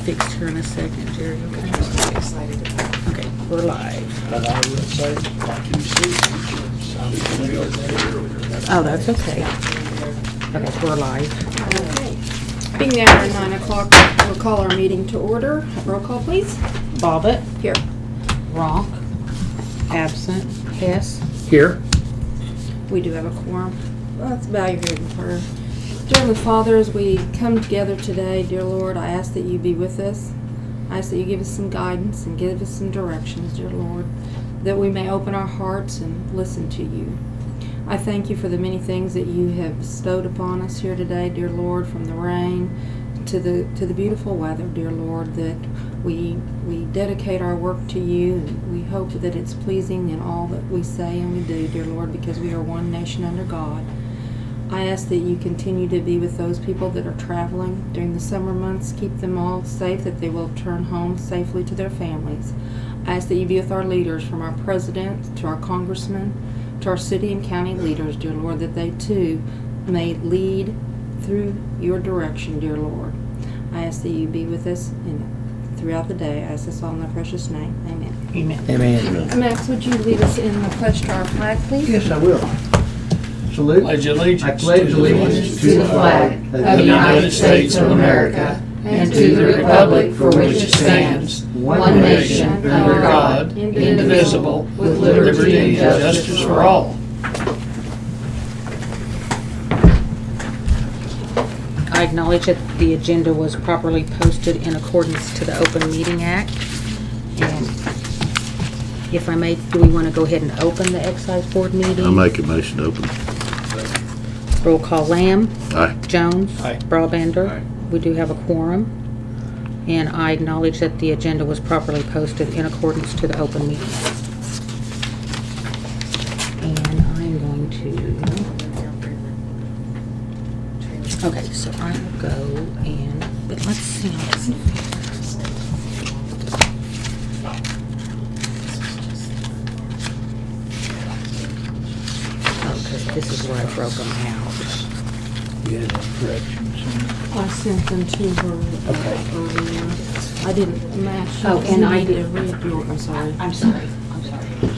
fixed here in a second, Jerry. Okay. I'm excited about it. Okay, we're live. And I would say, like you see, Oh, that's okay. Okay, we're live. Okay. Being now at 9 o'clock, we'll call our meeting to order. Roll call, please. Bobbit, Here. Ronk, absent. Hess. here, We do have a quorum. Let's bow your head in prayer. Dear Heavenly Father, as we come together today, dear Lord, I ask that you be with us. I ask that you give us some guidance and give us some directions, dear Lord, that we may open our hearts and listen to you. I thank you for the many things that you have bestowed upon us here today, dear Lord, from the rain to the beautiful weather, dear Lord, that we dedicate our work to you, and we hope that it's pleasing in all that we say and we do, dear Lord, because we are one nation under God. I ask that you continue to be with those people that are traveling during the summer months. Keep them all safe, that they will return home safely to their families. I ask that you be with our leaders, from our president to our congressmen to our city and county leaders, dear Lord, that they too may lead through your direction, dear Lord. I ask that you be with us throughout the day. I ask this all in the precious name. Amen. Amen. amen. Max, would you lead us in the pledge to our flag, please? Yes, I will. Salute. Pledge allegiance I pledge allegiance to the flag of the United States of America and to the republic for which it stands, one nation, under God, indivisible, with liberty and justice for all. I acknowledge that the agenda was properly posted in accordance to the Open Meeting Act. And if I may, do we want to go ahead and open the Excise Board meeting? I'll make a motion to open. Roll call: Lamb. Aye. Jones. Aye. Broadbender. Aye. We do have a quorum. And I acknowledge that the agenda was properly posted in accordance to the Open Meeting Act. And I'm going to... Okay, so I will go and... But let's see. Because this is where I broke them out. You had corrections. I sent them to her earlier. I didn't match. Oh, and I did did. read your. I'm sorry. I'm sorry. Excuse me.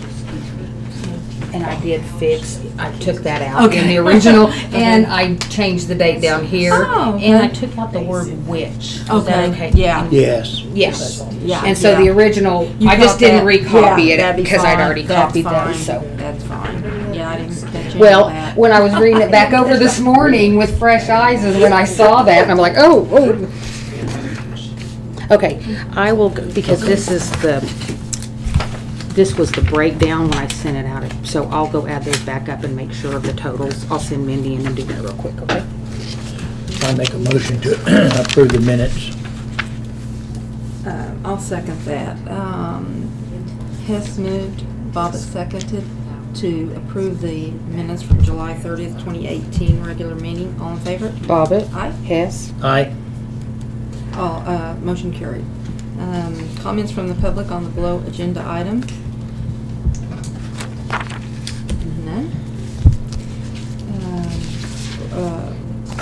And I did fix, I took that out in the original, and I changed the date down here. Oh, okay. And I took out the word which. Is that okay? Yeah. Yes. Yes. Yeah. And so the original, You I just caught didn't that? recopy Yeah, it that'd be because I'd fine. already That's copied fine. those, so. That's fine. Yeah, I didn't catch any Well, of that. when I was reading it back over this morning with fresh eyes is when I saw that, and I'm like, oh. Okay, I will, because this was the breakdown when I sent it out, so I'll go add those back up and make sure of the totals. I'll send Mindy in and do that real quick, okay? I make a motion to approve the minutes. I'll second that. Hess moved, Bobbit seconded to approve the minutes from July 30th, 2018 regular meeting. All in favor? Bobbit. Aye. Hess. Aye. Motion carried. Comments from the public on the below agenda item? None.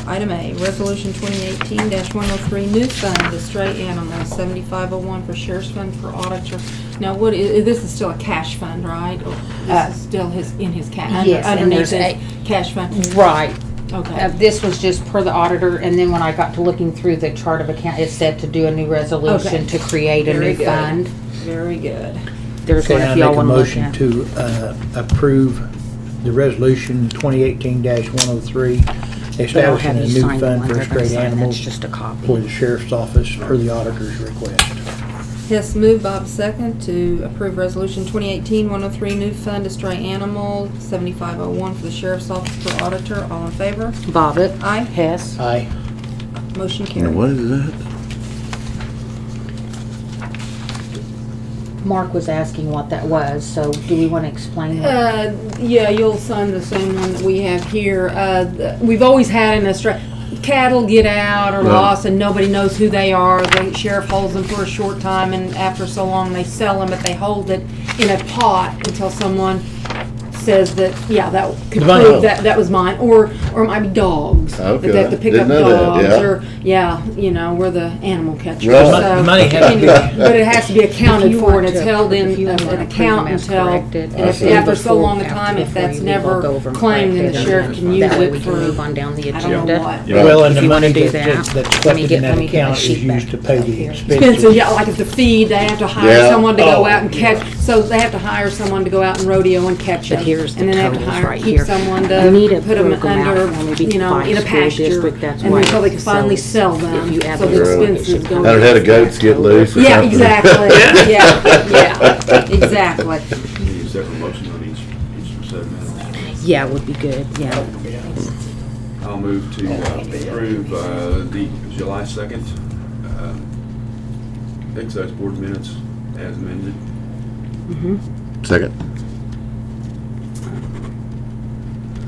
Item A, Resolution 2018-103, new fund to stray animals, 7501 for Sheriff's Fund for auditor. Now, this is still a cash fund, right? Or this is still in his cash. Yes, and underneath there's his cash fund. Right. Okay. This was just per the auditor, and then when I got to looking through the chart of account, it said to do a new resolution Okay. to create a Very new good. fund. Very good. There's one Okay, I if make y'all a want to look motion at. to approve the resolution 2018-103, But I'll establishing have a you new sign the fund one for they're gonna stray sign. animals That's just a copy. for the sheriff's office per the auditor's request. Hess moved, Bob second, to approve Resolution 2018-103, new fund to stray animal, 7501 for the Sheriff's Office for auditor. All in favor? Bobbit. Aye. Hess. Aye. Motion Now, carried. what is that? Mark was asking what that was, so do we want to explain that? Yeah, you'll sign the same one that we have here. We've always had an cattle get out or Right. lost and nobody knows who they are. The sheriff holds them for a short time, and after so long they sell them, but they hold it in a pot until someone says that, yeah, that could The money. prove that was mine, or it might be dogs. Okay. That they have to pick Didn't up know that, dogs, yeah. or, yeah, you know, we're the animal catcher. Right. The money has to be- anyway, but it has to be accounted If you for, want and it's to- held in if you an want to account approve them as until, corrected, and if I see. after so long a Before- time, if before that's you leave, I'll never go over and claimed, then the correct it, sheriff and can use that way it we can for, move on down the I don't agenda. know what. Right. Well, and If the you wanna money do that's that, collected let me in get that my account is sheet used back to pay up the here. Expensive, expenses. yeah, like if the feed, they have to hire Yeah. someone to Oh, go out and catch, so they have to hire someone to go out and rodeo and catch But them. here's the And then they have to totals hire, right keep here. someone I need to it put them broken out under, for me you know, by in a school pasture. district, that's And why then so they can so finally sell if them, you add so those the up, it expenses should go. come Had had goats get loose or Yeah, something. exactly, yeah, exactly. Need a separate motion on each set of minutes. Yeah, would be good, yeah. I'll move to approve the July 2nd excise board minutes as amended. Second.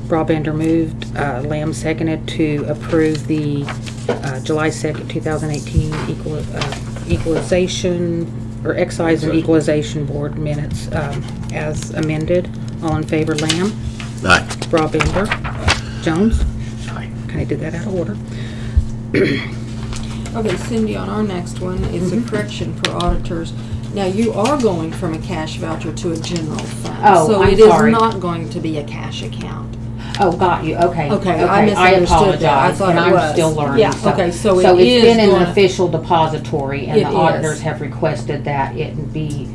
Broadbender moved, Lamb seconded to approve the July 2nd, 2018 equalization, or excise and equalization board minutes as amended. All in favor, Lamb? Aye. Broadbender? Jones? Aye. Can I do that out of order? Okay, Cindy, on our next one is a correction for auditors. Now, you are going from a cash voucher to a general fund. Oh, I'm So sorry. it is not going to be a cash account. Oh, got you, okay. Okay, I misunderstood that. I apologize, thought and it I'm was. still learning. Yeah, okay, so it it's is been in an gonna- official depository, and It the is. auditors have requested that it be,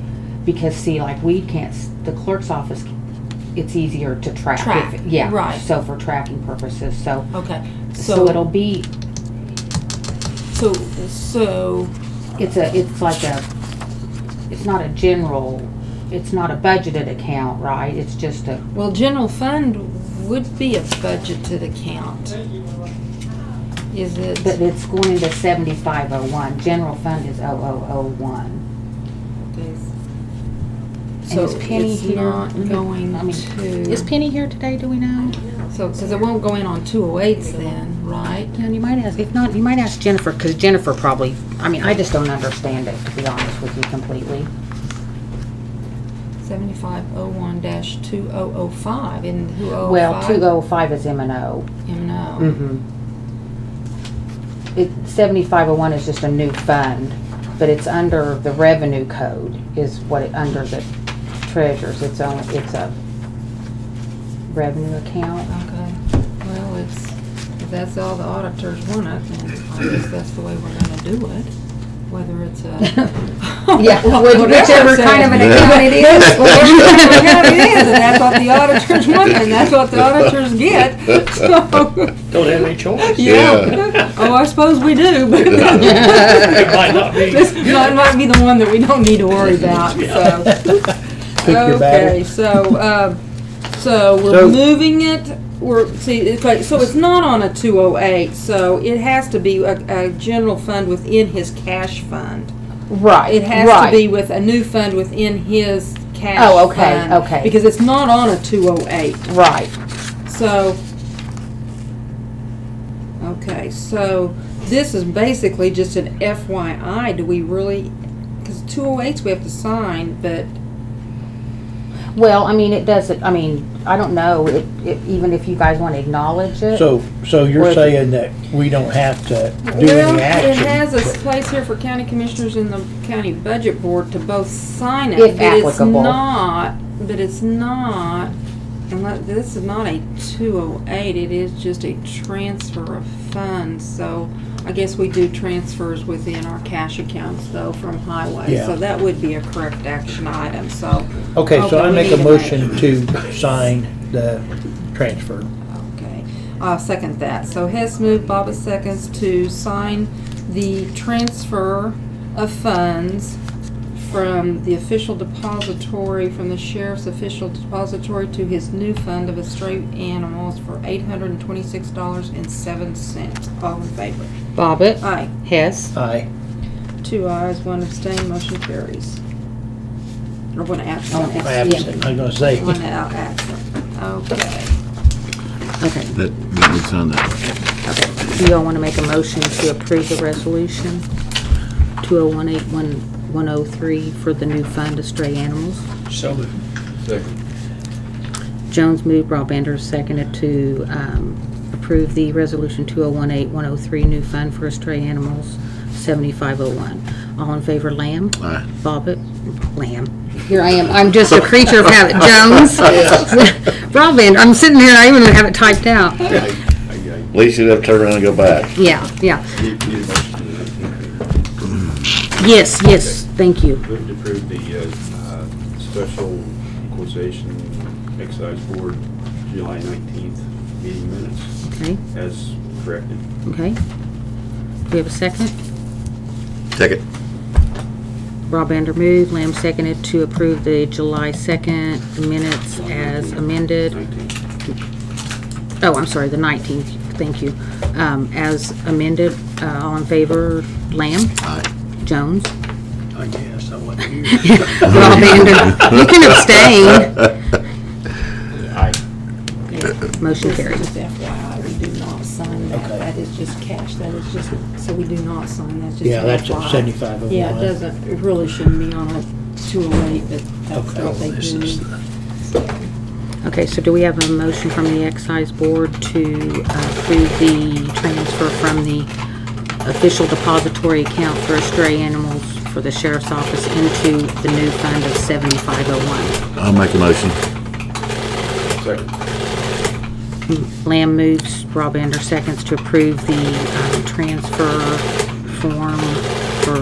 because see, like, we can't, the clerk's office, it's easier to track. Track, Yeah, right. so for tracking purposes, so, Okay, so it'll be, so, it's like a, it's not a general, it's not a budgeted account, right? It's just a, well, general fund would be a budgeted account. Is it? but it's going into 7501, general fund is 0001. So is Penny it's here? not going I mean, to. Is Penny here today, do we know? So, because it won't go in on 208s then, right? And you might ask, if not, you might ask Jennifer, because Jennifer probably, I mean, I just don't understand it, to be honest with you completely. 7501-2005 and who 05? Well, 205 is M&O. M&O. Mm-hmm. 7501 is just a new fund, but it's under the revenue code, is what it, under the treasurer's, it's a revenue account. Okay. Well, if that's all the auditors want it, then I guess that's the way we're gonna do it. Whether it's a. Yeah, whatever whichever kind of an account it is. Whatever account it is, and that's what the auditors want, and that's what the auditors get, so. Don't have any choice. Yeah. Oh, I suppose we do, but. It might not be. This might be the one that we don't need to worry about, so. Pick your Okay, battle. so we're So- moving it, okay, so it's not on a 208, so it has to be a general fund within his cash fund. Right, It has to be with a new fund within his cash fund. Oh, okay, okay. Because it's not on a 208. Right. So, okay, so this is basically just an FYI. Do we really, because 208s we have to sign, but Well, I mean, it doesn't, I mean, I don't know, even if you guys want to acknowledge it. So Or you're if- saying that we don't have to do well, any it action? has a place here for county commissioners and the county budget board to both sign it. If but applicable. It's not, unless, this is not a 208, it is just a transfer of funds, so I guess we do transfers within our cash accounts though from highway, Yeah. so that would be a correct action item, so. Okay, so I we make need a to motion to sign the transfer. Okay, I'll second that. So Hess moved, Bobbit seconds to sign the transfer of funds from the official depository, from the sheriff's official depository to his new fund of stray animals for $826.07. All in favor? Bobbit, Aye. Hess, Aye. 2 ayes, 1 abstain, motion carries. Or 1 absent. Oh, absent. Absent, I'm gonna say. 1 absent. Okay. okay. That, we need to sign that. Okay. Do y'all want to make a motion to approve the resolution 2018-103 for the new fund of stray animals? So moved. Second. Jones moved, Broadbender seconded to approve the Resolution 2018-103 new fund for stray animals, 7501. All in favor, Lamb? Aye. Bobbit? Lamb. Here I am. I'm just a creature of habit. Jones? Broadbender. I'm sitting here and I even have it typed out. At least you'd have to turn around and go back. Yeah, yeah. Need a motion to that. Yes, yes. Thank you. Move to approve the special equalization excise board July 19th meeting minutes Okay, as corrected. okay. Do we have a second? Second. Broadbender moved, Lamb seconded to approve the July 2nd minutes as amended. 19th. Oh, I'm sorry, the 19th, thank you. As amended, all in favor, Lamb? Aye. Jones? I guess I wasn't here. Broadbender, you can abstain. Aye. Motion This is carried. just FYI, we do not sign that. Okay. That is just cash. That is just, so we do not sign that. Just Yeah, that's FYI. at 7501. Yeah, it doesn't, it really shouldn't be on a 208, but that's Okay, what they this do. is the, Okay, so do we have a motion from the excise board to approve the transfer from the official depository account for stray animals for the sheriff's office into the new fund of 7501? I'll make a motion. Second. Lamb moves, Broadbender seconds to approve the transfer form for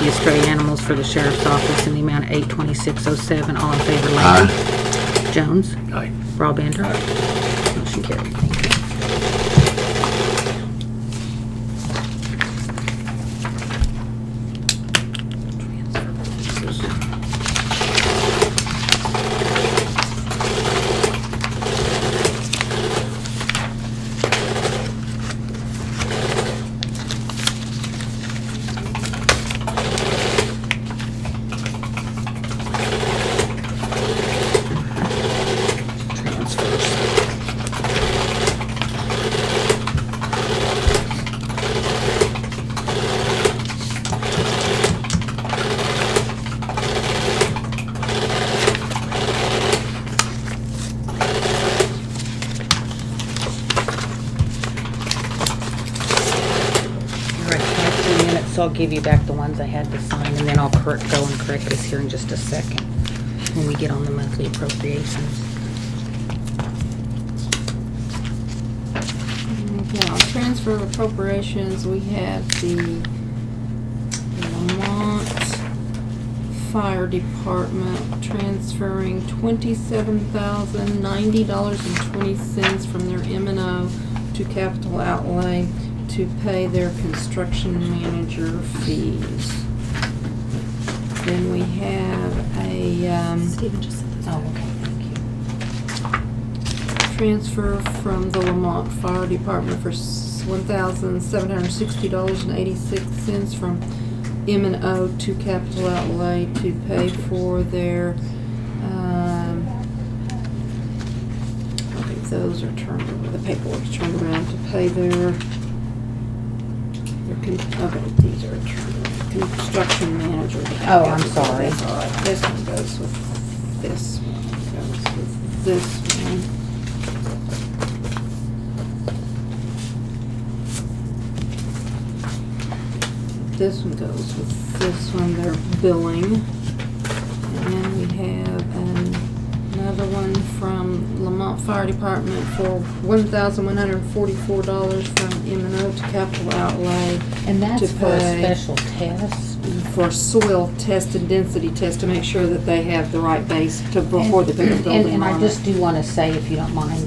the stray animals for the sheriff's office in the amount of $826.07. All in favor, Lamb? Aye. Jones? aye. Broadbender? Motion carried. Thank you. All right, 5 minutes, so I'll give you back the ones I had to sign, and then I'll go and correct this here in just a second when we get on the monthly appropriations. Okay, on transfer of appropriations, we have the Lamont Fire Department transferring $27,090.20 from their M&O to capital outlay to pay their construction manager fees. Then we have a, Oh, okay, thank you. transfer from the Lamont Fire Department for $1,760.86 from M&O to capital outlay to pay for their, I think those are turned over, the paperwork's turned around to pay their okay, these are turned around, construction manager. Oh, I'm sorry. That's all right. This one goes with this one, goes with this one. This one goes with this one, their billing. And then we have another one from Lamont Fire Department for $1,144 from M&O to capital outlay And that's to for a pay special test? for soil test and density test to make sure that they have the right base to, before they put the building And I on just it. do want to say, if you don't mind,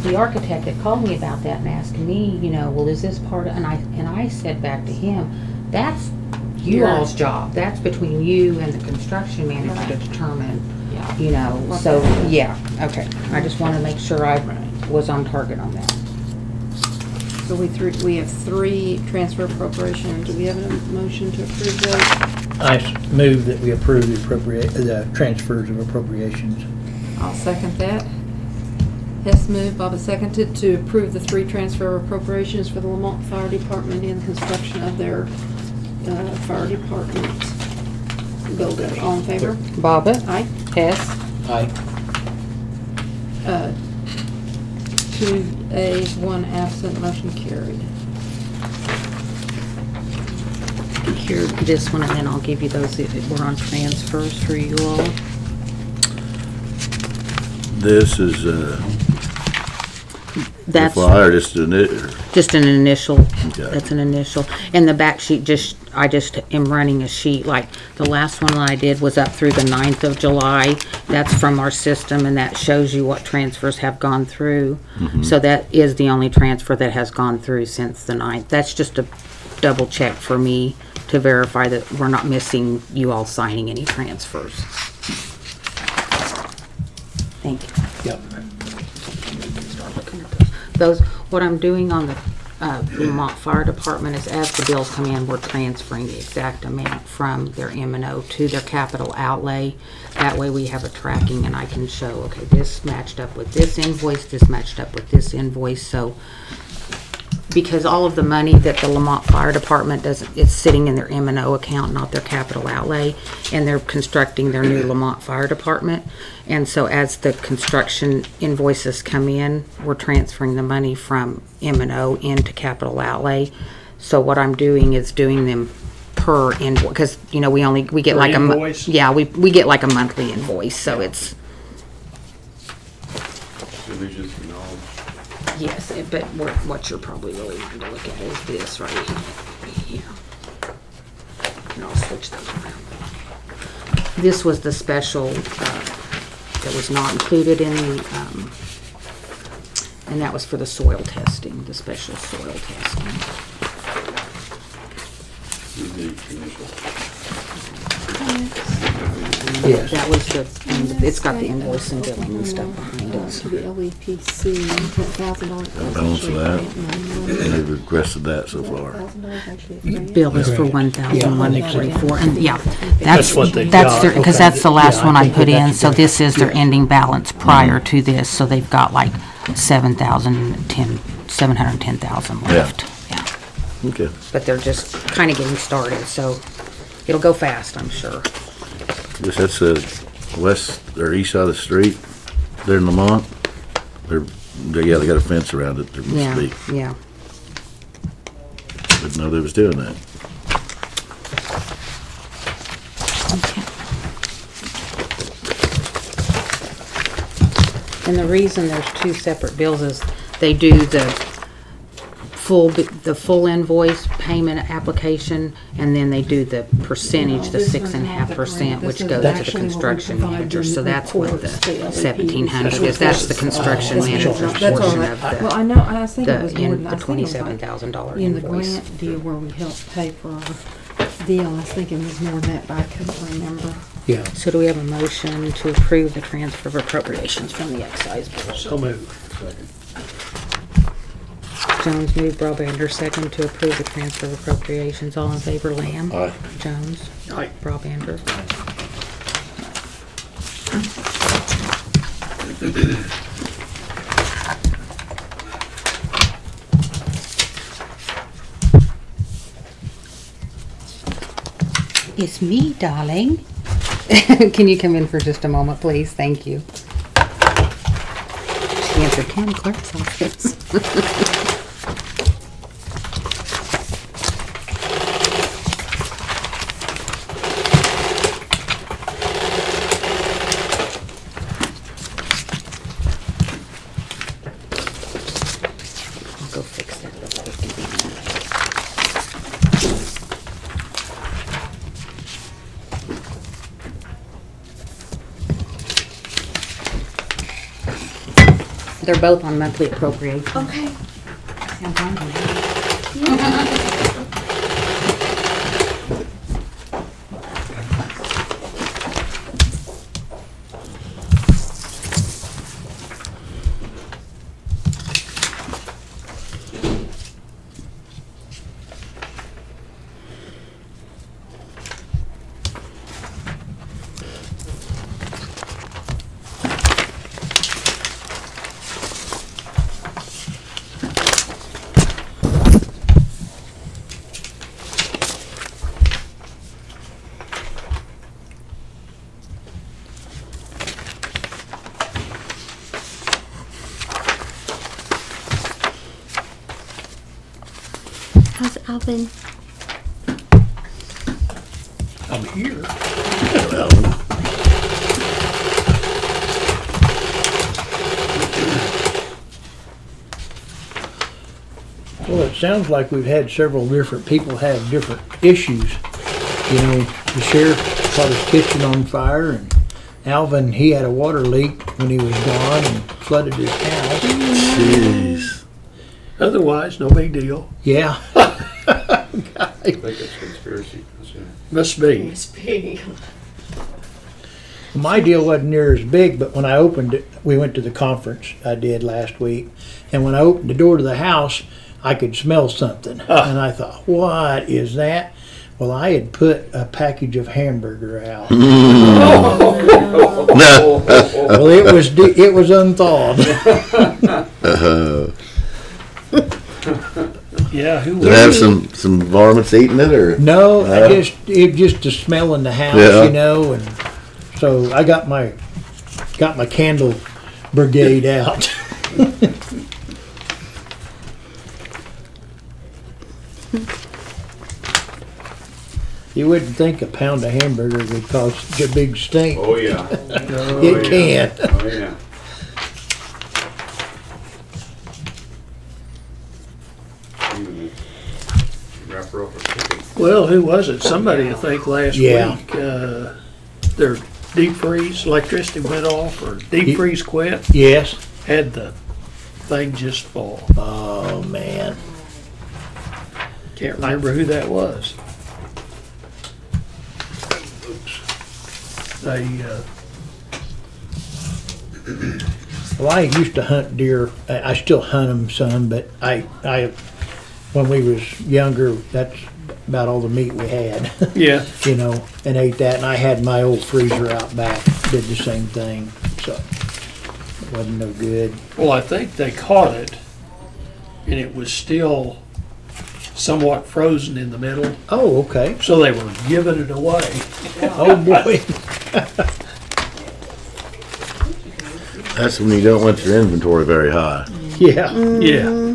the architect had called me about that and asked me, you know, well, is this part of, and I said back to him, that's you Your- all's job. That's between you and the construction manager to determine, Yeah. you know, What so, that is. yeah, okay. I just want to make sure I was on target on that. So we have three transfer appropriations. Do we have a motion to approve those? I move that we approve the transfers of appropriations. I'll second that. Hess moved, Bobbit seconded to approve the three transfer appropriations for the Lamont Fire Department in construction of their fire department building. All in favor? Bobbit, Aye. Hess, Aye. Two ayes, one absent, motion carried. Here, this one, and then I'll give you those if we're on transfers for you all. This is, That's flyer, just an, just an initial. Okay. That's an initial. And the back sheet, I just am running a sheet, like the last one that I did was up through the 9th of July. That's from our system, and that shows you what transfers have gone through. So that is the only transfer that has gone through since the 9th. That's just a double check for me to verify that we're not missing you all signing any transfers. Thank you. Yep. Those, what I'm doing on the Lamont Fire Department is as the bills come in, we're transferring the exact amount from their M&O to their capital outlay. That way we have a tracking and I can show, okay, this matched up with this invoice, this matched up with this invoice. So, because all of the money that the Lamont Fire Department does, it's sitting in their M&O account, not their capital outlay, and they're constructing their new Lamont Fire Department. And so as the construction invoices come in, we're transferring the money from M&O into capital outlay. So what I'm doing is doing them per invoice, because, you know, we get Per like invoice? yeah, we get like a monthly invoice, so it's, So we just acknowledge. yes, but what you're probably really wanting to look at is this right here. And I'll switch those around. This was the special that was not included in the, and that was for the soil testing, the special soil testing. The initial. Yes. That was the, it's got the invoice and billing and stuff behind it. To the LEPC, $1,000. balance of that, and they've requested that so far. Bill is for $1,144, and yeah, that's what they that's got, their, because okay. that's the last Yeah, one I I think put in. that's So good. this is their Yeah. ending balance prior to this. So they've got like 710,000 left. Yeah, Okay. but they're just kind of getting started, so it'll go fast, I'm sure. Guess that's the west or east side of the street. They're in Lamont. Yeah, they got a fence around it. There Yeah, must be. yeah. Didn't know they was doing that. Okay. And the reason there's two separate bills is they do the full invoice payment application, and then they do the percentage, the 6.5%, which goes to the construction manager. So that's what the 1,700 is. That's the construction manager's That's all portion right. of Well, I the, know, I think it was more than, the I think it was like $27,000 in the invoice. grant deal where we helped pay for our deal. I was thinking it was more than that, but I couldn't remember. Yeah, So do we have a motion to approve the transfer of appropriations from the excise bill? so moved. Jones moved, Broadbender second to approve the transfer of appropriations. All in favor, Lamb? Aye. Jones? Aye. Broadbender? It's me, darling. Can you come in for just a moment, please? Thank you. She answered county clerk's office. I'll go fix that real quick. They're both on monthly appropriation. Okay. Sounds hungry. Alvin. I'm here. Well, it sounds like we've had several different people have different issues. You know, the sheriff caught his kitchen on fire, and Alvin, he had a water leak when he was gone and flooded his house. Jeez. Otherwise, no big deal. Yeah. I think it's conspiracy. Must be. Must be. My deal wasn't near as big, but when I opened it, we went to the conference I did last week, and when I opened the door to the house, I could smell something. And I thought, what is that? Well, I had put a package of hamburger out. Well, it was unthawed. Yeah, who Did it have some varmints eating it, or? No, it just the smell in the house, Yeah. you know, and so I got my candle brigade out. You wouldn't think a pound of hamburger would cause such a big stink. Oh, yeah. It can. Oh, yeah. Even wrap her up with chicken. Well, who was it? Somebody, I think, last Yeah. week, their deep freeze, electricity went off, or deep freeze quit, Yes. had the thing just fall. Oh man. Can't remember who that was. They, Well, I used to hunt deer. I still hunt them some, but I when we was younger, that's about all the meat we had. yeah, You know, and ate that. And I had my old freezer out back, did the same thing. So it wasn't no good. well, I think they caught it, and it was still somewhat frozen in the middle, Oh, okay. so they were giving it away. Oh boy. That's when you don't want your inventory very high. Yeah. Yeah,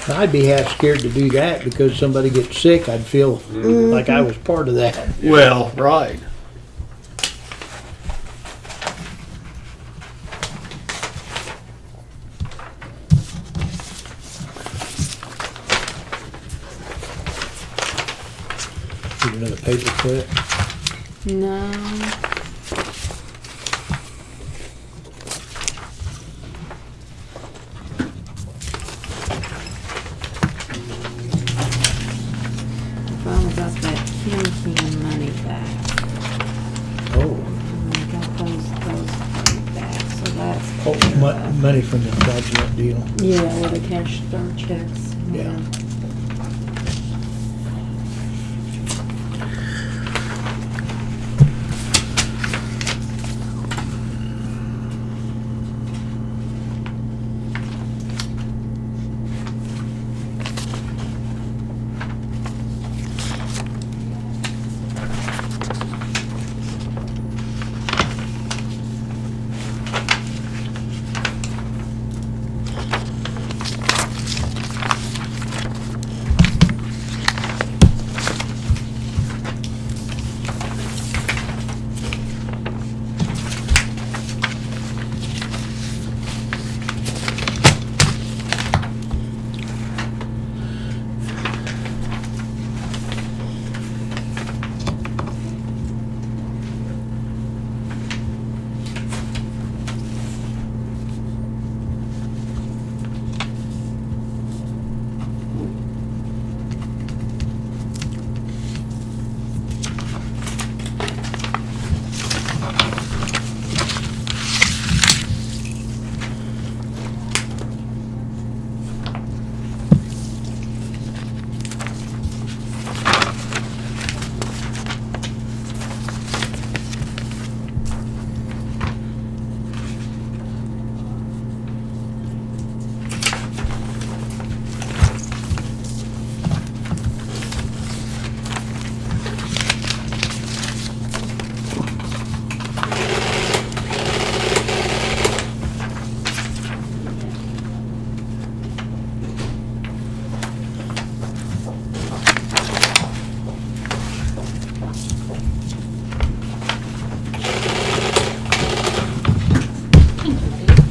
I'd be half scared to do that because somebody gets sick. I'd feel like I was part of that. well, right. Get another paper clip. No. Finally got that Kim money back. Oh, We got those back, so that's. money from the fraudulent deal. Yeah, where they cashed our checks. Yeah.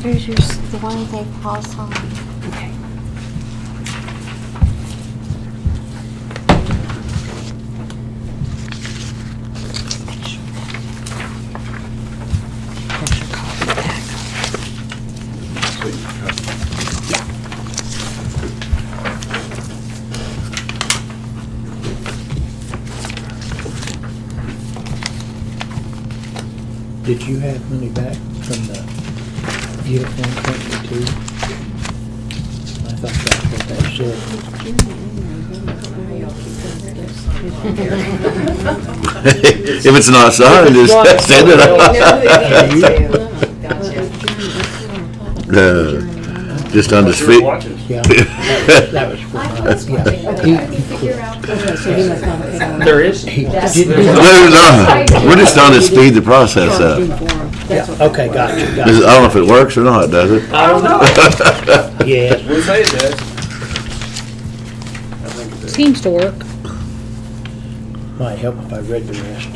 Here's the one they all signed. Okay. There's your copy back. So you cut. Did you have money back from the uniform company too? I thought that's what that said. If it's not signed, just send it out. Just on his feet. Yeah, that was for, yeah. There is? He No, didn't, no, we're just on to speed the process up. okay, gotcha, I gotcha. don't know if it works or not, does it? I don't know. Yes, We'll say it does. I think it does. Seems to work. might help if I read the rest.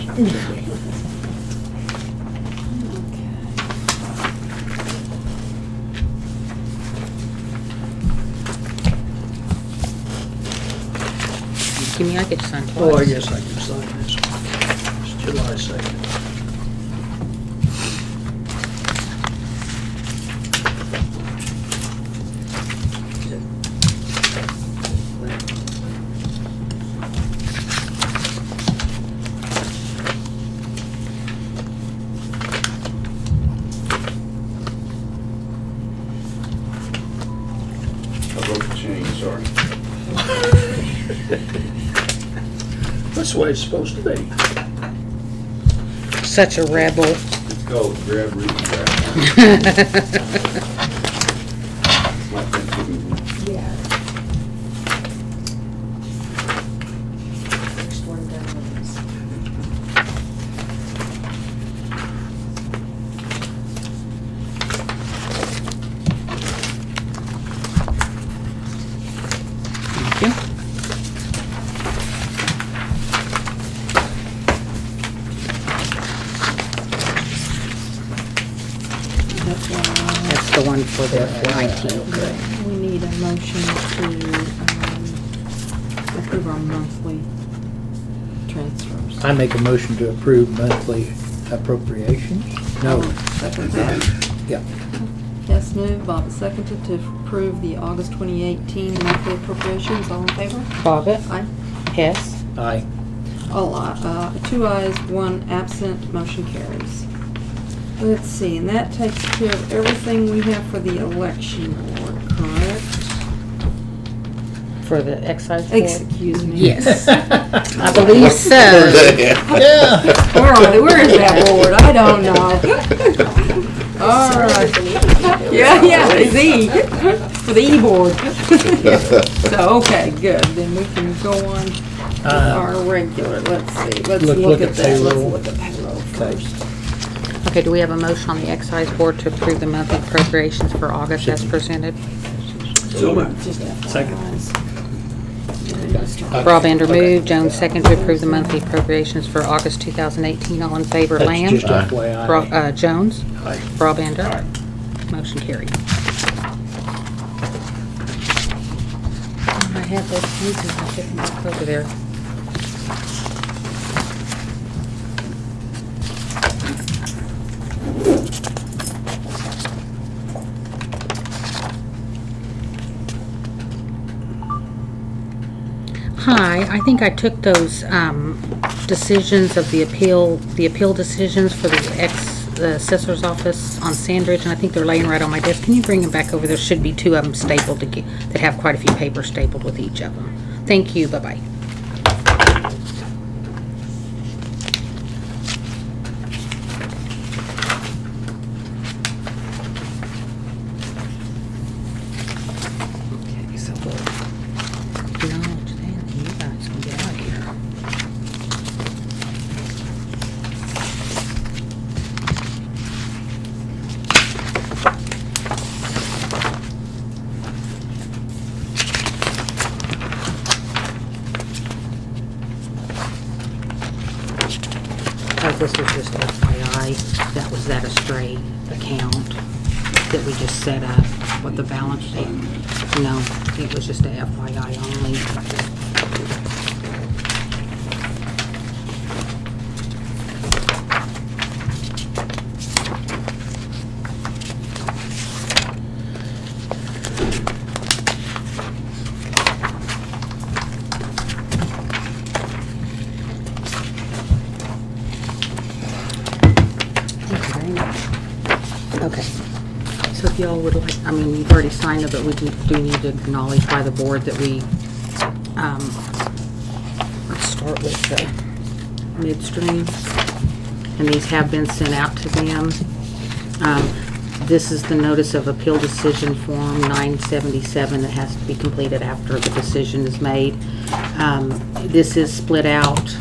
Give me, I get to sign twice. Oh, I guess I can sign this one. It's July 2nd. I broke the chain, sorry. That's the way it's supposed to be. Such a rebel. It's called grab, root, and grab. Like Thanksgiving. Thank you. That's the one for the 19th. We need a motion to approve our monthly transfers. I make a motion to approve monthly appropriations? No, Second that. yeah. Hess moved, Bobbit seconded to approve the August 2018 monthly appropriations. All in favor? Bobbit, Aye. Hess, Aye. All, 2 ayes, 1 absent, motion carries. Let's see, and that takes care of everything we have for the election board, correct? for the excise board. Excuse me. Yes, I believe so. Yeah. Where are they? Where is that board? I don't know. All right. Yeah, it's E, for the E board. So, okay, good, then we can go on with our regular, let's see, let's look at that. Let's payroll. look at payroll first. Okay, do we have a motion on the excise board to approve the monthly appropriations for August as presented? So moved. Just Second. Broadbender moved, Jones second to approve the monthly appropriations for August 2018. All in favor, That's Lamb? just FYI. Jones? Aye. Broadbender? Motion carried. I have those pages, I took them back over there. Hi, I think I took those decisions of the appeal decisions for the assessor's office on Sandridge, and I think they're laying right on my desk. Can you bring them back over? There should be 2 of them stapled that have quite a few papers stapled with each of them. Thank you, bye-bye. Okay, so we'll acknowledge that, and you guys can get out of here. This was just FYI, that was that Astray account. that we just set up, what the balance date. No, it was just a FYI only. Okay, so if y'all would like, I mean, you've already signed it, but we do need to acknowledge by the board that we, let's start with the midstream. And these have been sent out to them. This is the notice of appeal decision form 977 that has to be completed after the decision is made. This is split out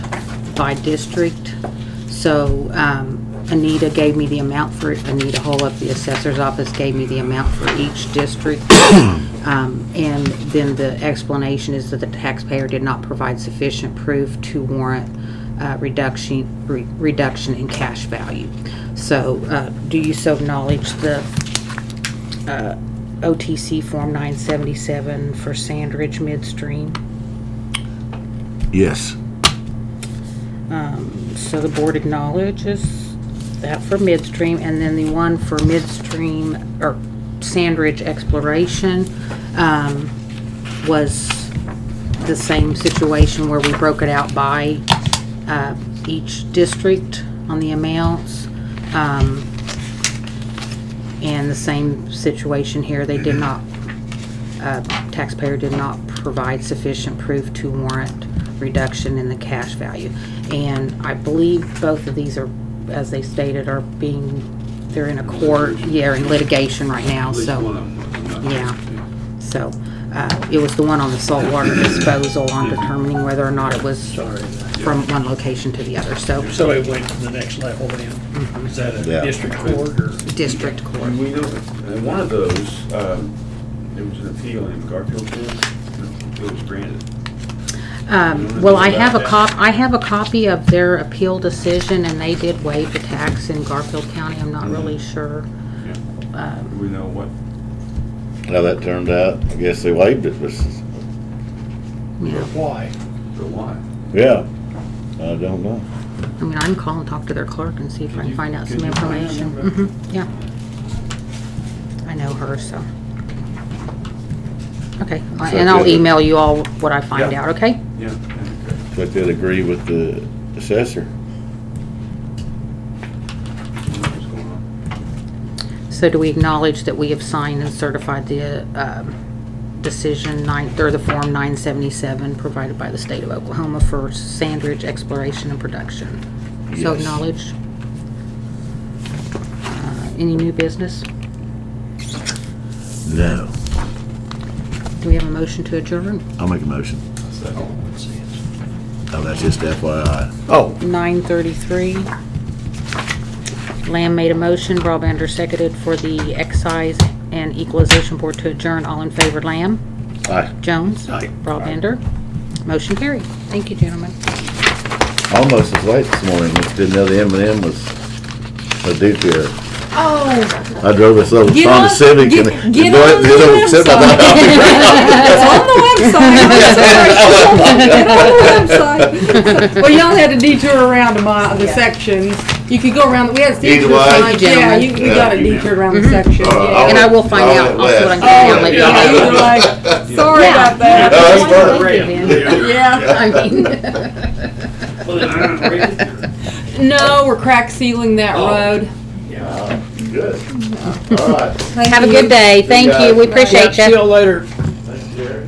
by district. So, Anita gave me the amount for it. Anita Hull of the assessor's office gave me the amount for each district. And then the explanation is that the taxpayer did not provide sufficient proof to warrant reduction in cash value. So do you so acknowledge the OTC form 977 for Sandridge Midstream? Yes. So the board acknowledges that for midstream, and then the one for midstream or Sandridge Exploration was the same situation where we broke it out by each district on the amounts, and the same situation here. They did not, taxpayer did not provide sufficient proof to warrant reduction in the cash value, and I believe both of these are, as they stated, are they're in a court, yeah, in litigation right now, so, yeah. So, it was the one on the saltwater disposal on determining whether or not it was from one location to the other, so. So it went to the next level then? Is that a district court or? District court. And we know, and one of those, there was an appeal in Garfield County, it was granted. Well, I have a copy of their appeal decision, and they did waive the tax in Garfield County. I'm not really sure. Yeah. Do we know what? How that turned out? I guess they waived it. Yeah. Why? For why? Yeah. I don't know. I mean, I can call and talk to their clerk and see if I can find out some Could you find out information. about Yeah. I know her, so. Okay, So and I'll good. email you all what I find Yeah. out, okay? Yeah. So I could agree with the assessor. What's going on? So do we acknowledge that we have signed and certified the decision or the form 977 provided by the state of Oklahoma for Sandridge Exploration and Production? So Yes. acknowledged. Any new business? No. Do we have a motion to adjourn? I'll make a motion. Oh, that's just FYI. Oh, 9:33. Lamb made a motion, Broadbender seconded for the Excise and Equalization Board to adjourn. All in favor, Lamb? Aye. Jones? Aye. Broadbender? Motion carried. Thank you, gentlemen. Almost as late this morning. Just didn't know the M&M was a detour. Oh, I drove us over Get Honda on- Civic get- and get go on ahead and the get over and sit by it's on the website. It's on the website. Well, you only had to detour around the sections. You could go around. We had Either detour way. signs. Yeah, Gentlemen. you got to detour around the section. Yeah. And I will find I'll out let also what I Les. can do. Oh, I'll let you yeah, know. either way. Sorry Yeah. about that. No, that's Why fine. don't you then? Yeah. I mean. No, we're crack sealing that road. Good. All right. Thank Have a you. good day. Thank you. We appreciate see you. you later. Thanks, Jerry.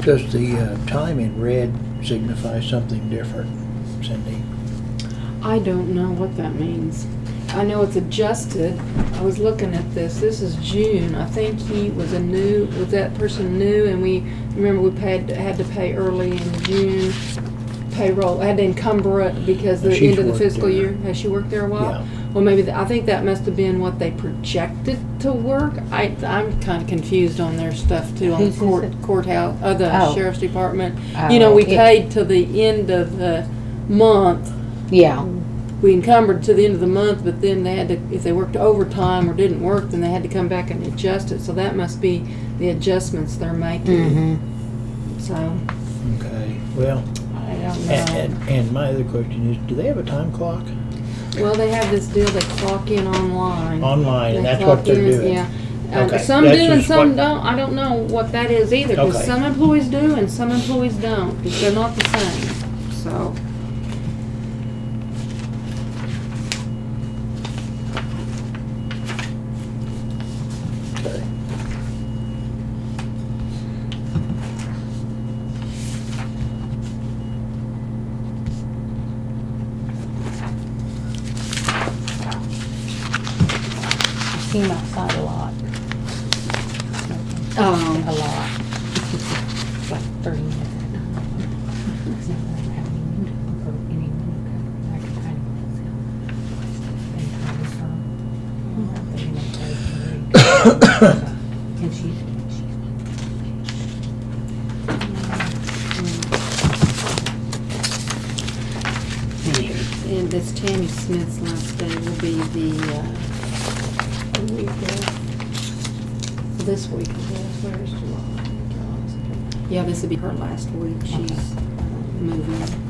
Does the time in red signify something different, Cindy? I don't know what that means. I know it's adjusted. I was looking at this. This is June. I think was that person new? And remember we had to pay early in June payroll. I had to encumber it because the She's end of the worked fiscal there. year. Has she worked there a while? Yeah. Well, maybe I think that must have been what they projected to work. I'm kind of confused on their stuff too, on Whose the is it? courthouse, the Oh. sheriff's department. Oh, You know, we it- paid to the end of the month. Yeah, We encumbered to the end of the month, but then they had to, if they worked overtime or didn't work, then they had to come back and adjust it. So that must be the adjustments they're making. So Okay, well, I don't know. and my other question is, do they have a time clock? Well, they have this deal. They clock in online. Online, and They that's clock what they're in, doing? Yeah. Okay, Some do that's and just some what- don't. I don't know what that is either. Because Okay. some employees do and some employees don't. Because they're not the same. So. Okay. I see him outside a lot. A lot. Like 30 minutes. It's not that I don't have any window or any window cover. I can kind of and she's And this Tammy Smith's last day will be the week of this week. I guess. Where is July? Yeah, this will be her last week. She's moving.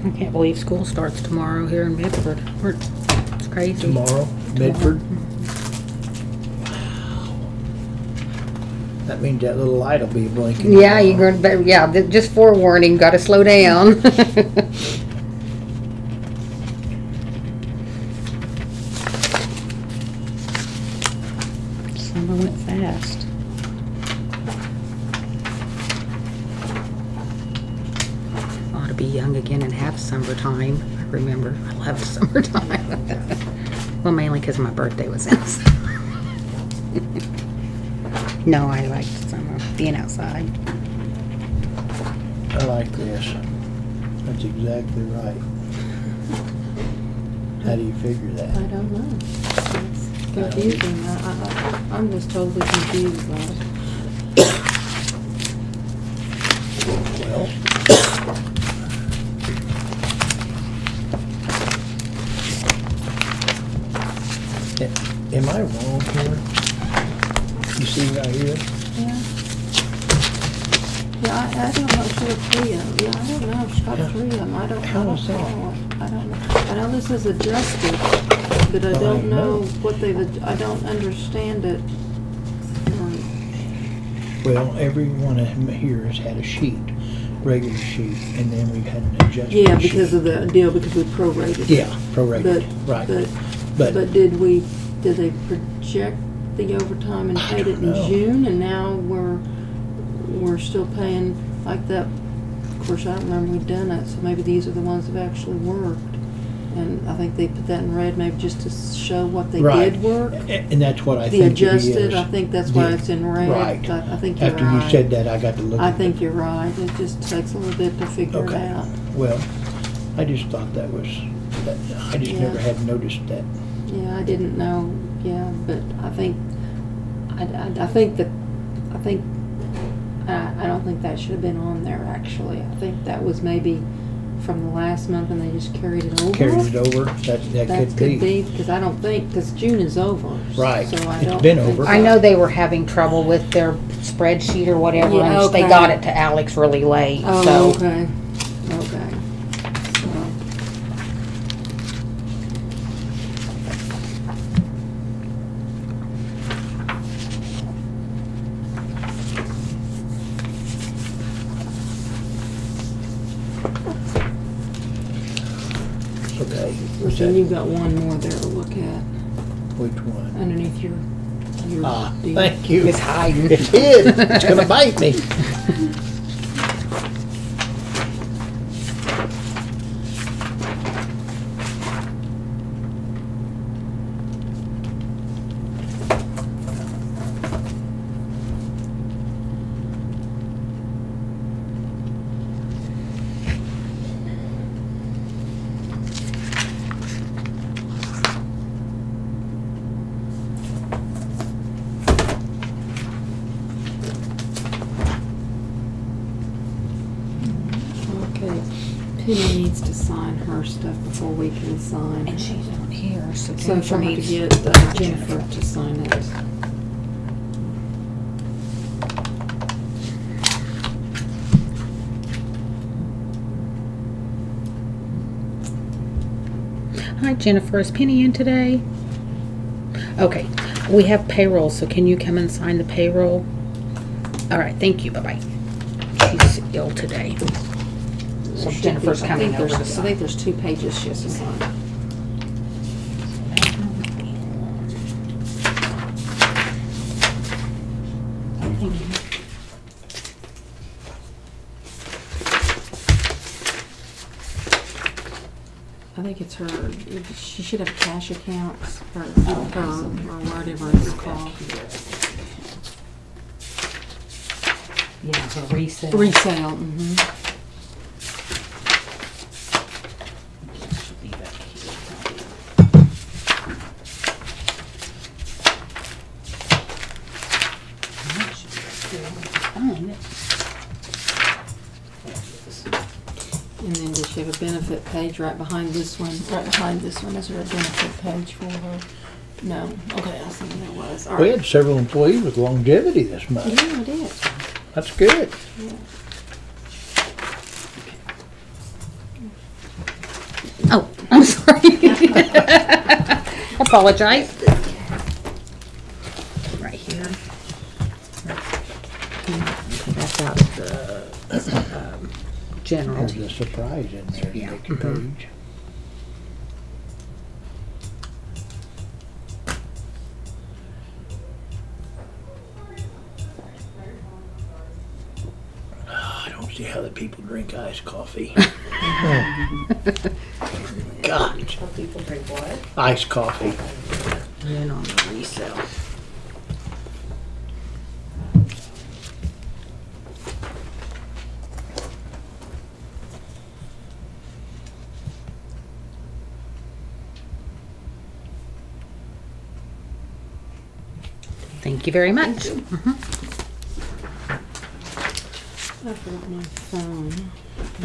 I can't believe school starts tomorrow here in Bedford. It's crazy. Tomorrow, Medford? Wow. That means that little light will be blinking. Yeah, you're going to, yeah, just forewarning, gotta slow down. Summer went fast. I ought to be young again and have summertime. I remember, I love summertime. Well, mainly because my birthday was outside. No, I liked summer, being outside. I like this. That's exactly right. How do you figure I that? don't know. It's confusing. I'm just totally confused about it. Well, am I wrong here? You see right here? Yeah. Yeah, I don't know. She got 3 of them. Yeah, I don't know. She got 3 of them. I don't How know. is that? I don't know. I know this is adjusted, but I Well, don't I know know. what I don't understand it. Well, every one of them here has had a sheet, regular sheet, and then we've had an adjustment Yeah, sheet. because of the deal, because we prorated. Yeah, prorated, But, right. but But did they project the overtime and I paid it don't in know. June, and now we're still paying like that? Of course, I don't remember we'd done that, so maybe these are the ones that actually worked. And I think they put that in red maybe just to show what they Right. did work. And that's what I The think it adjusted, is. I think that's why The- it's in red. Right. I think you're After right. you said that, I got to look I at think it. you're right. It just takes a little bit to figure it Okay. out. Well, I just thought that was I just Yeah. never had noticed that. Yeah, I didn't know. Yeah, but I don't think that should have been on there. Actually, I think that was maybe from the last month, and they just carried it over. Carried it over, that That could be. because I don't think because June is over. Right. So I It's don't been think over. I know they were having trouble with their spreadsheet or whatever, Yeah, and they okay. got it to Alex really late, Oh, so. okay. Okay. So, Okay. then you've got one more there to look at Which one? underneath your Ah, deal. thank you. It's hiding. It did. It's gonna bite me. Okay. Penny needs to sign her stuff before we can sign. And she's not here, so So Jennifer she'll have to needs. get Jennifer to sign it. Hi Jennifer, is Penny in today? Okay, we have payroll, so can you come and sign the payroll? All right, thank you, bye-bye. She's ill today. So Jennifer's coming over to I sign. think there's 2 pages she has to sign. I think it's her, she should have cash accounts, or whatever it's called. Yeah, the resale. Resale, mm-hmm. Should be back here. That should be fine. And then does she have a benefit page right behind this one? Right behind this one, is there a benefit page for her? No, okay, I was thinking there was. All We right. had several employees with longevity this month. Yeah, I did. That's good. Oh, I'm sorry. Apologize. Right here. That's out of the general. There's a surprise in there, Yeah. next page. I don't see how the people drink iced coffee. God, Some people drink what? iced coffee. And then on the resale. Thank you very much. I forgot my phone.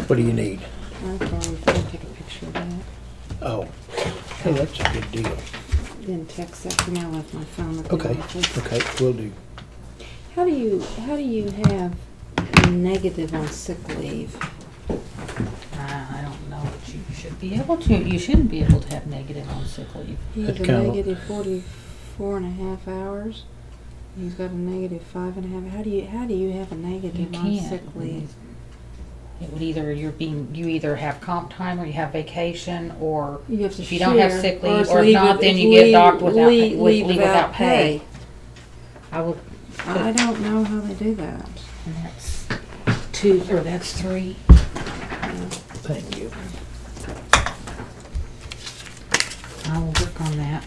What do you need? My phone, I'll take a picture of that. Oh, hey, that's a good deal. Then text that to me. I left my phone at the Okay, office. okay, will do. How do you have negative on sick leave? I don't know that you should be able to. You shouldn't be able to have negative on sick leave. He has That's a kind of- negative 44.5 hours. He's got a negative 5.5. How do you have a You negative on can't. sick leave? It would either you either have comp time or you have vacation, or You have to if you don't have share, sick or leave it's or leave not, with- then it's you get leave- docked without leave- leave leave without pay. I will. I don't know how they do that. And that's 2 or that's 3. Thank you. I will work on that.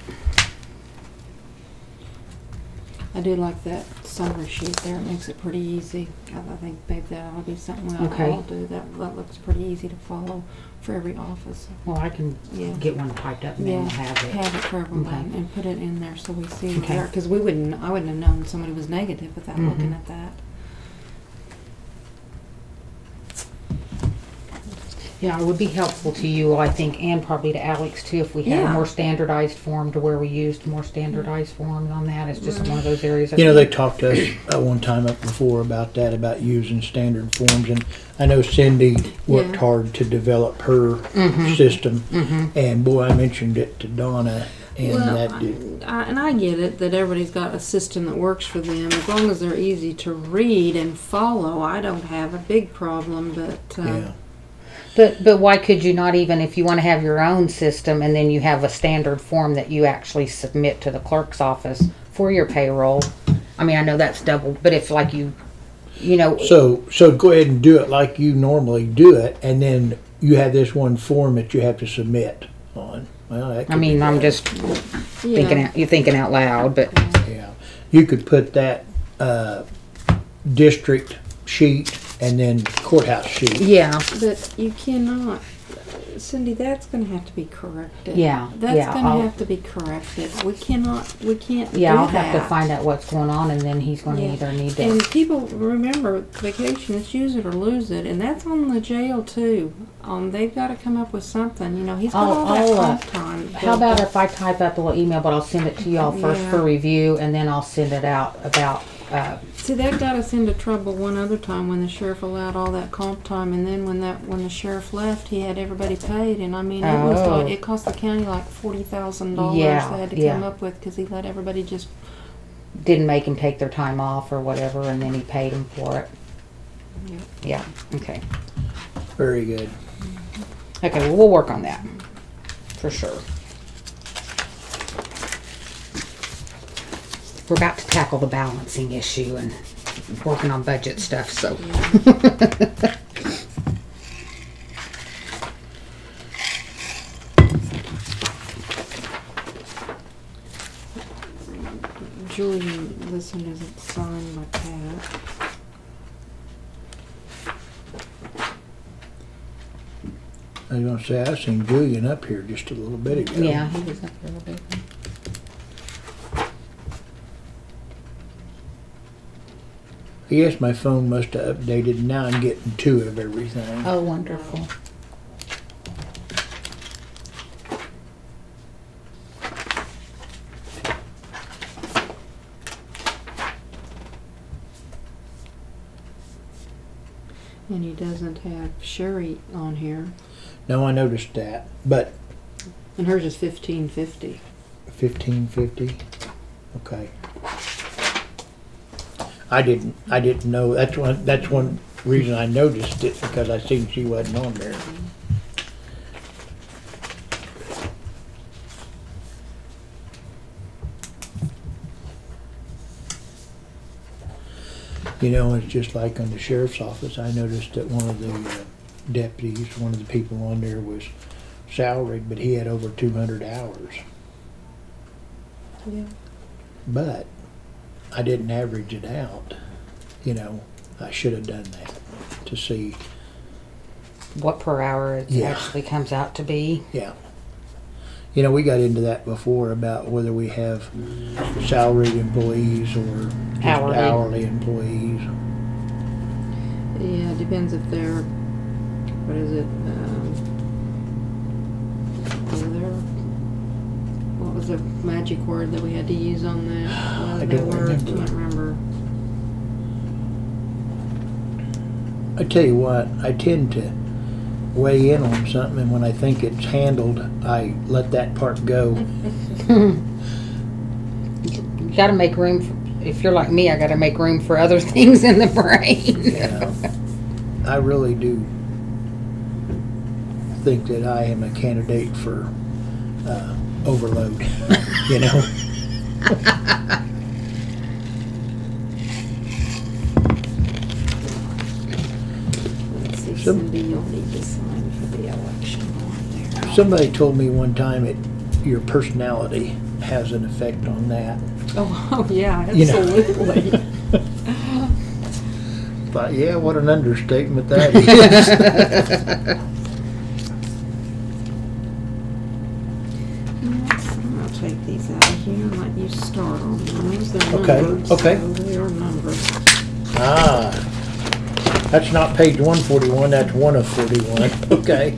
I do like that summary sheet there. It makes it pretty easy. I think maybe that ought to be something we ought to Okay. all do. That looks pretty easy to follow for every office. Well, I can Yeah. get one typed up and then Yeah, we'll have it. have it for everybody Okay. and put it in there so we see Okay. where, because I wouldn't have known somebody was negative without looking Mhm. at that. Yeah, it would be helpful to you, I think, and probably to Alex too, if we had a Yeah. more standardized form to where we used more standardized forms on that. It's just one of those areas. You know, they talked to us one time up before about that, about using standard forms, and I know Cindy worked Yeah. hard to develop her system, and boy, I mentioned it to Donna, and that did. And I get it that everybody's got a system that works for them. As long as they're easy to read and follow, I don't have a big problem, but Yeah. But why could you not even, if you want to have your own system and then you have a standard form that you actually submit to the clerk's office for your payroll? I mean, I know that's double, but if like you know. So go ahead and do it like you normally do it, and then you have this one form that you have to submit on. Well, that I could mean, be I'm good. just you're thinking out loud, but Yeah, you could put that district sheet and then courthouse sheet. yeah. But you cannot, Cindy. That's going to have to be corrected. Yeah, that's yeah, going to I'll- have to be corrected. We can't Yeah, do I'll that. have to find out what's going on, and then he's going to Yeah. either need to. And people remember vacation, it's use it or lose it, and that's on the jail too. They've got to come up with something. You know, he's got all that comp time. How about if I type up a little email, but I'll send it to y'all first Yeah. for review, and then I'll send it out about. See, that got us into trouble one other time when the sheriff allowed all that comp time, and then when the sheriff left, he had everybody paid, and I mean, it was Oh. like, it cost the county like $40,000. Yeah, they had to yeah. come up with because he let everybody just. Didn't make him take their time off or whatever, and then he paid him for it. Yeah. Okay. Very good. Okay. Well, we'll work on that for sure. We're about to tackle the balancing issue and working on budget stuff. So. Julian, this one isn't signed by Pat. I was gonna say, I seen Julian up here just a little bit ago. Yeah, he was up there a little bit. I guess my phone must have updated, and now I'm getting two of everything. Oh, wonderful. And he doesn't have Sherry on here, No, I noticed that, but and hers is 1550. 1550. Okay. I didn't know. That's one reason I noticed it, because I seen she wasn't on there. You know, it's just like on the sheriff's office. I noticed that one of the deputies, one of the people on there was salaried, but he had over 200 hours. Yeah. But I didn't average it out. You know, I should have done that to see. What per hour it Yeah. actually comes out to be. Yeah. You know, we got into that before about whether we have salaried employees or just Hourly. hourly employees. Yeah, it depends if they're, what is it, what was the magic word that we had to use on that? I They don't were- remember. Can't remember. I tell you what, I tend to weigh in on something, and when I think it's handled, I let that part go. You gotta make room for, if you're like me, I gotta make room for other things in the brain. Yeah. I really do think that I am a candidate for overload, you know? Let's see, Some- Cindy, you'll need to sign for the election on there. Somebody told me one time your personality has an effect on that. Oh, yeah, You know. absolutely. But yeah, what an understatement that is. I'll take these out of here and let you start on those. They're Okay, numbered, okay. so they are numbered. Ah, that's not page 141, that's 1 of 41. Okay.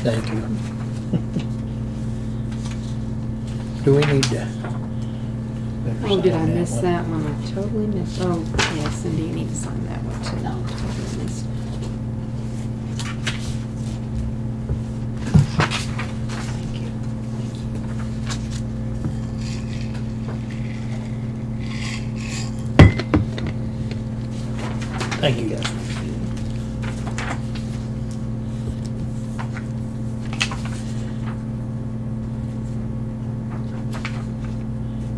Thank you. Do we need to? Oh, did I sign miss one? that one? I totally missed. Oh, yes, Cindy, you need to sign that one too. No, totally missed. Thank you, guys.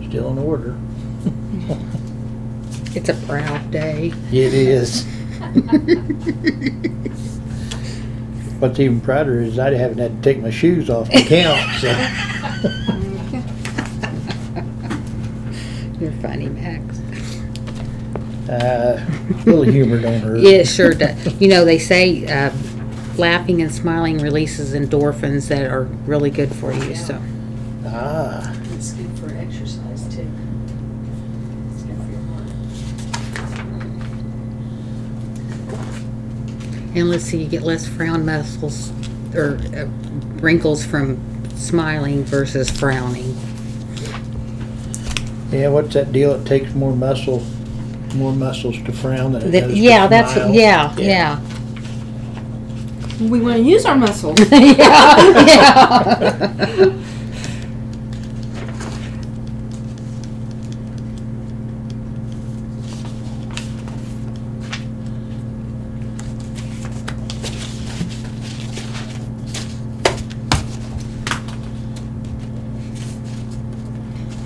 Still in order. It's a proud day. It is. What's even prouder is I haven't had to take my shoes off to count, so. Okay. You're funny, Max. A little humor don't hurt. It sure does. You know, they say laughing and smiling releases endorphins that are really good for you. So, Ah, It's good for exercise too. It's good for your heart. and let's see, you get less frown muscles or wrinkles from smiling versus frowning. yeah, what's that deal? It takes more muscles to frown than it does to Yeah, that's smile. yeah. We want to use our muscles. yeah.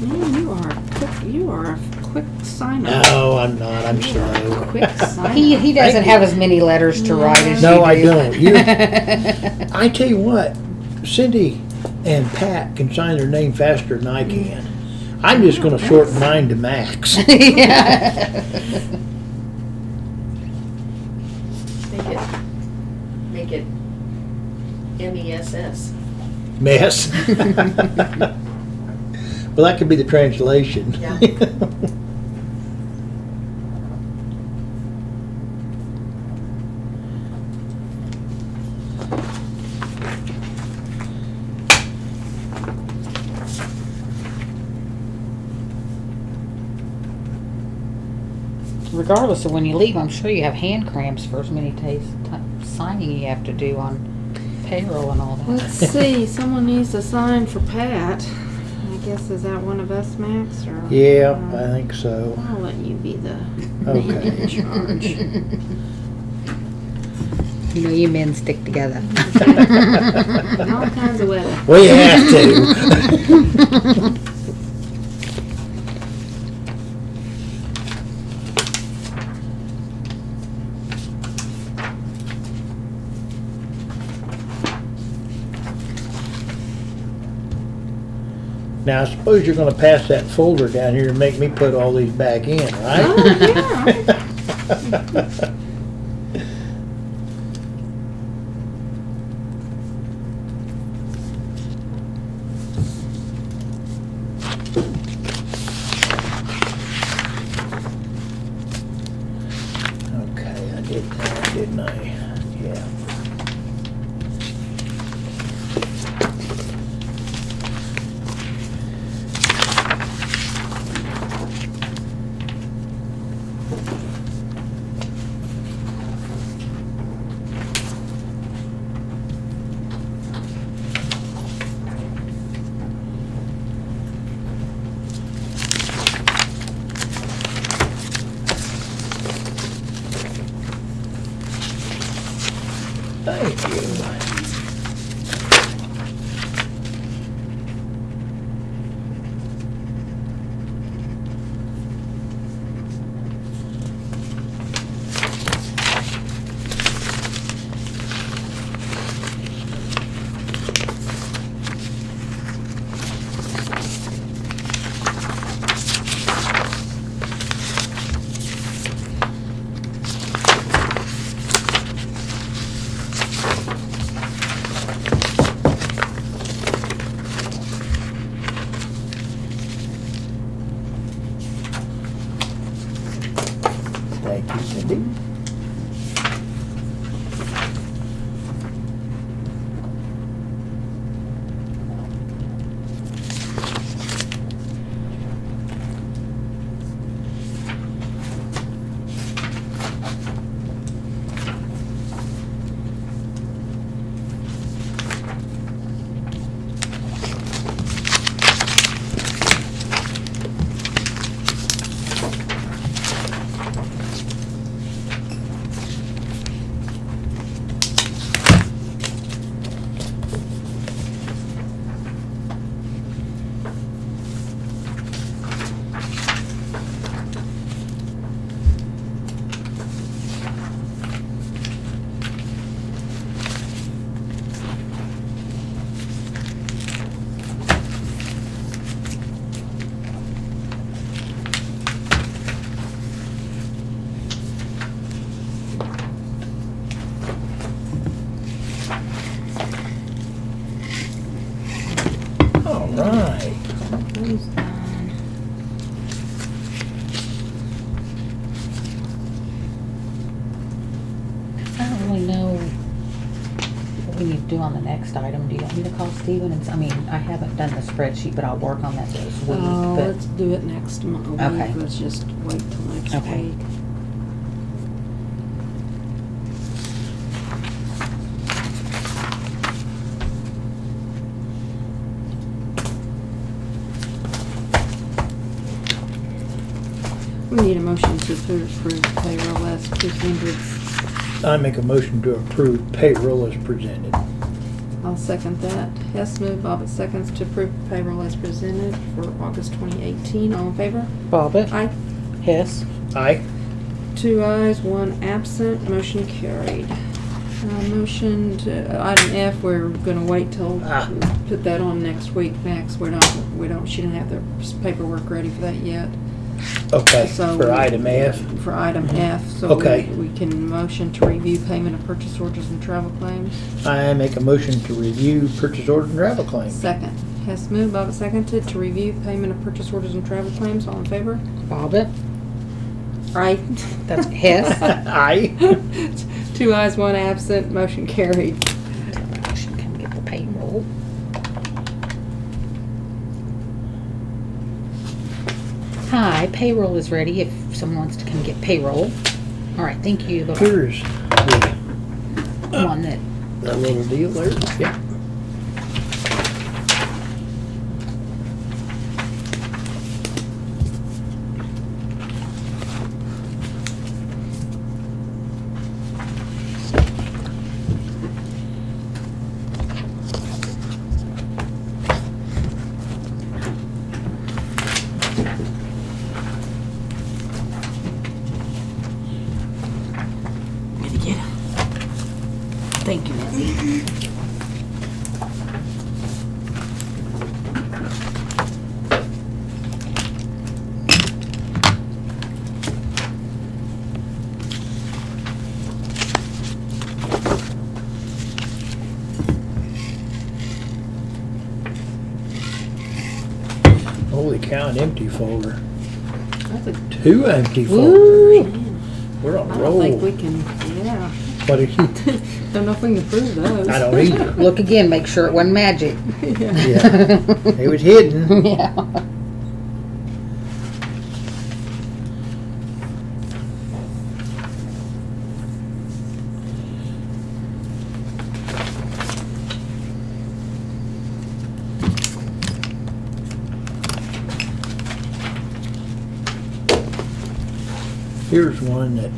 Man, you are a quick signer. No, I'm not. I'm slow. Quick signer. He doesn't Thank you. have as many letters to write as No, you I do. don't. I tell you what, Cindy and Pat can sign their name faster than I can. I'm just going to shorten mine to Max. Yeah. Make it MESS. Mess. Well, that could be the translation. Yeah. Regardless of when you leave, I'm sure you have hand cramps for as many days signing you have to do on payroll and all that. Let's see. Someone needs to sign for Pat. I guess, is that one of us, Max? Or, Yeah, I think so. I'll let you be the Okay. man in charge. You know, you men stick together. In all kinds of weather. We have to. Now, I suppose you're gonna pass that folder down here and make me put all these back in, right? Oh, yeah. Okay, I did that, didn't I? Yeah. Thank you. Thank you, Cindy. All right. Who's done? I don't really know what we need to do on the next item. Do you want me to call Steven? I mean, I haven't done the spreadsheet, but I'll work on that this week. Oh, But let's do it next month. Okay. Let's just wait till next Okay. week. We need a motion to approve payroll as presented. I make a motion to approve payroll as presented. I'll second that. Hess moved, Bobbit seconds to approve payroll as presented for August 2018. All in favor? Bobbit, Aye. Hess, Aye. 2 ayes, 1 absent, motion carried. Motion to, item F, we're gonna wait till, put that on next week, Max. She didn't have the paperwork ready for that yet. Okay, So for item F. For item F, so Okay. we can motion to review payment of purchase orders and travel claims. I make a motion to review purchase order and travel claims. Second. Hess moved, Bobbit seconded to review payment of purchase orders and travel claims. All in favor? Bobbit, Aye. that's Hess. Aye. 2 ayes, 1 absent, motion carried. She can get the payroll. Hi, payroll is ready if someone wants to come get payroll. All right, thank you. The Here's the, one that, the little deal there. Yeah. Holy cow, an empty folder. That's a, 2 empty Woo! folders. We're on I a don't roll. think we can, yeah. What did you? Don't know if we can prove those. I don't either. Look again, make sure it wasn't magic. Yeah. It was hidden. Yeah. Here's one that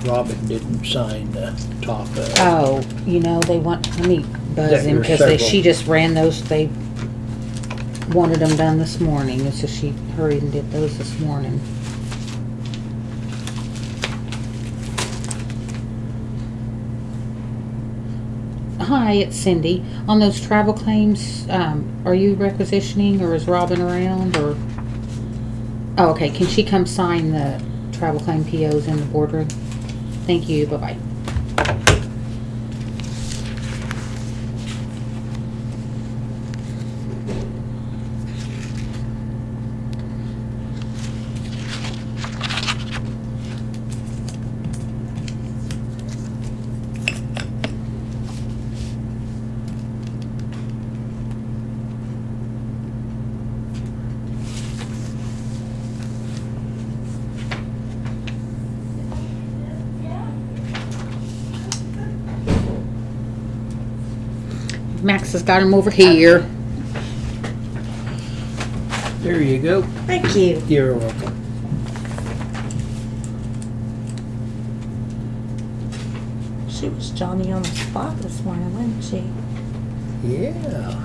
Robin didn't sign the top of. Oh, you know, they want, let me buzz There him, were because several. she just ran those, they wanted them done this morning, and so she hurried and did those this morning. Hi, it's Cindy. On those travel claims, are you requisitioning, or is Robin around, or? Oh, okay, can she come sign the travel claim POs in the boardroom? Thank you, bye-bye. Max has got him over here. There you go. Thank you. You're welcome. She was Johnny on the spot this morning, wasn't she? Yeah.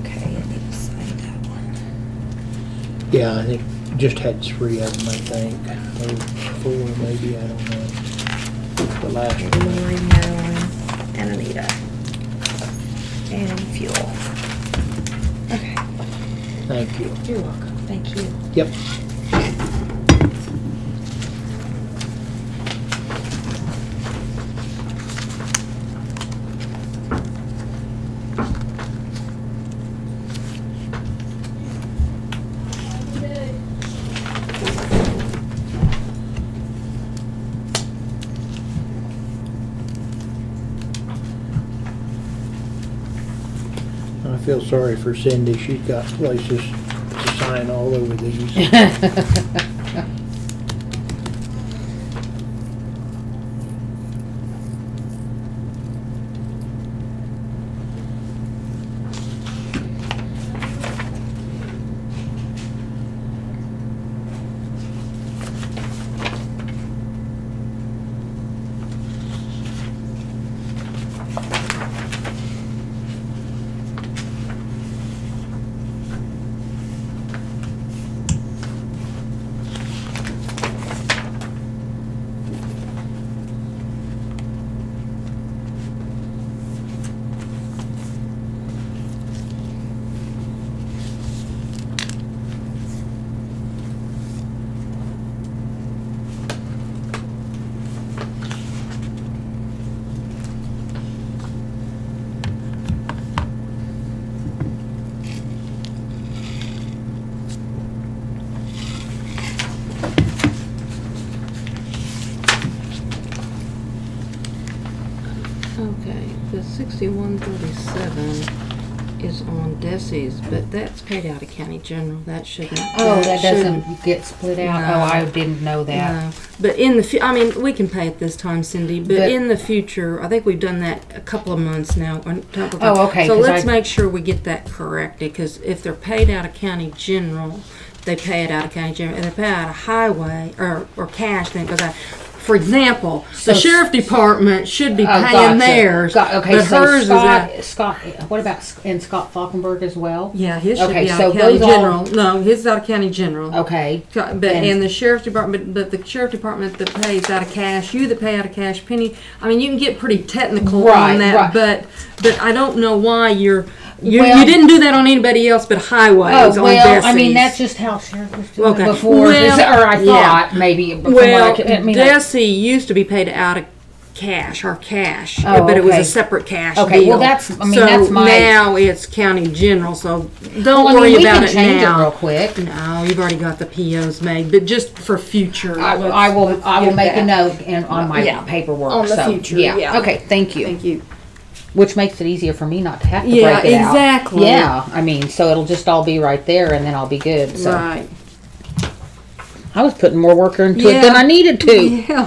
Okay, I need to sign that one. Yeah, I think just had 3 of them, I think. Or 4 maybe, I don't know. The last one. Lori, Marilyn, and Anita. And fuel. Okay. Thank you. You're welcome. Thank you. Yep. I feel sorry for Cindy. She's got places to sign all over these. Okay, the 6137 is on Desi's, but that's paid out of county general. That shouldn't. Oh, that shouldn't- doesn't get split out? No. Oh, I didn't know that. No. But in the, I mean, we can pay it this time, Cindy. But, But- in the future, I think we've done that a couple of months now. Oh, okay, So 'cause let's I- make sure we get that corrected, because if they're paid out of county general, they pay it out of county general. If they pay out of highway or cash, then it goes out. for example, So- the sheriff department should be Oh, paying gotcha. theirs, Okay, but so hers Scott, is at. Scott, what about in Scott Falkenberg as well? Yeah, his should Okay, be out so of county those all- general. No, his is out of county general. Okay. But and the sheriff's department, but the sheriff department that pays out of cash, you that pay out of cash, Penny. I mean, you can get pretty technical Right, on that, right. but I don't know why you Well- didn't do that on anybody else but highways Oh, on well, Bessie's. I mean, that's just how sheriff was doing Okay. it before. Well, or I yeah. thought, maybe. From Well, what I mean, Desi used to be paid out of cash, our cash, Oh, but it was okay. a separate cash Okay, deal. well, that's- I mean, so that's my- now it's county general, so don't well, I mean, worry we about can it change now. it real quick. No, you've already got the POs made, but just for future. I let's will get make a that. note on my Yeah. paperwork. On the so, future, Yeah. yeah. Okay. Thank you. Thank you. Which makes it easier for me not to have to Yeah, break it out. exactly. Yeah. I mean, so it'll just all be right there, and then I'll be good. So Right. I was putting more work into it Yeah. than I needed to. Yeah.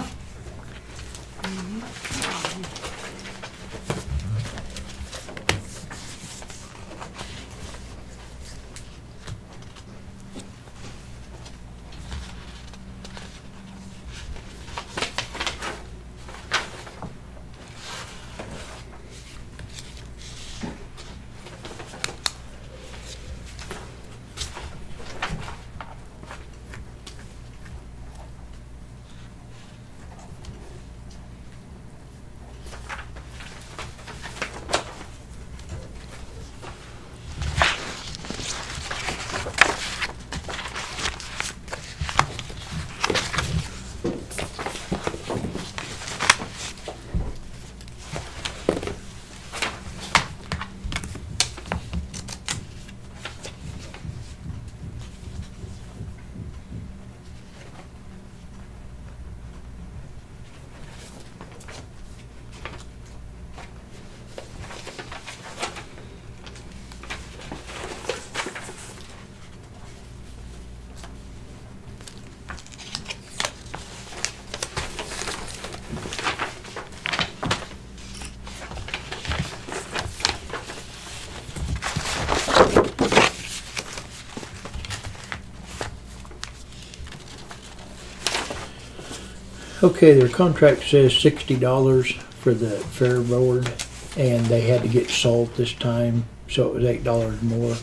Okay, their contract says $60 for the fair board, and they had to get salt this time, so it was $8 more.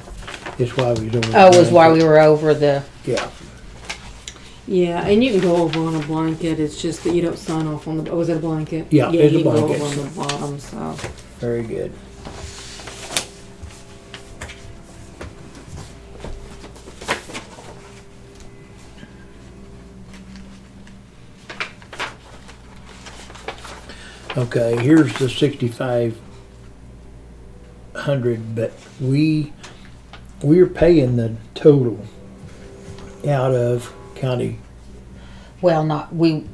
That's why we was over. Oh, was why we were over the. Yeah, Yeah, and you can go over on a blanket. It's just that you don't sign off on the. Oh, was it a blanket? Yeah, yeah, it's a you can go blanket. over on the bottom. So. very good. Okay, here's the 6,500, but we're paying the total out of county. Well, not we.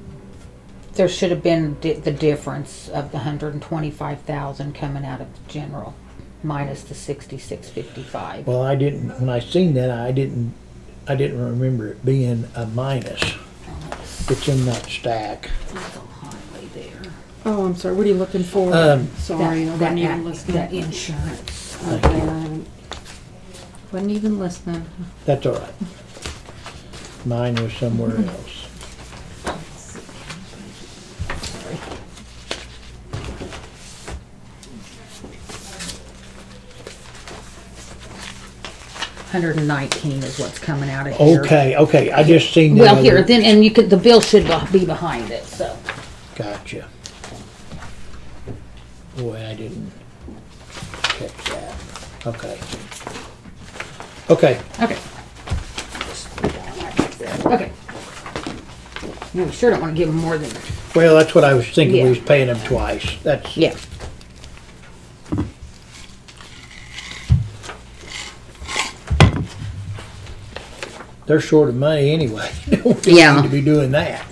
There should have been the difference of the 125,000 coming out of the general, minus the 6655. Well, I didn't, when I seen that, I didn't remember it being a minus. It's in that stack. That's on highway there. Oh, I'm sorry. What are you looking for? Sorry, I wasn't even listening. That insurance. Okay, wasn't even listening. That's all right. Mine was somewhere else. Sorry. $119 is what's coming out of here. Okay, I just seen that. Well, here, other- then, and you could, the bill should be behind it, so. Gotcha. Boy, I didn't catch that. Okay. Okay, Okay. Okay. You sure don't want to give them more than, well, that's what I was thinking, we Yeah. was paying them twice. That's, yeah. they're short of money anyway. We don't Yeah. need to be doing that.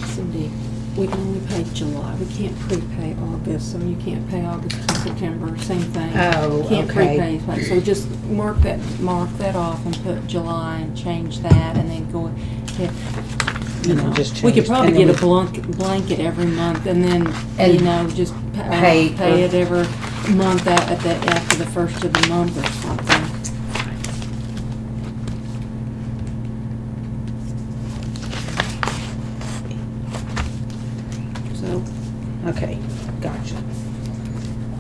Cindy, we can only pay July. We can't prepay August, so you can't pay August to September. Same thing. Oh, Can't okay. prepay. So just mark that off and put July and change that, and then go to. You And then know, just we could change- probably and then get a blanket every month, and then And you know just pay pay it for- every month after the first of the month or something. So, Okay, gotcha.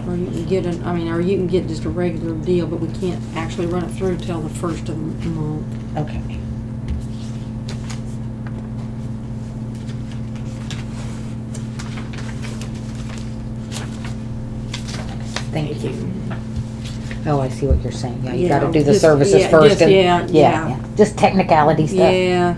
or you can get or you can get just a regular deal, but we can't actually run it through till the first of the month. Okay. Thank you. Oh, I see what you're saying. Yeah, you Yeah, gotta do the just- services yeah, first just- and, yeah, yeah. just technicality stuff. Yeah.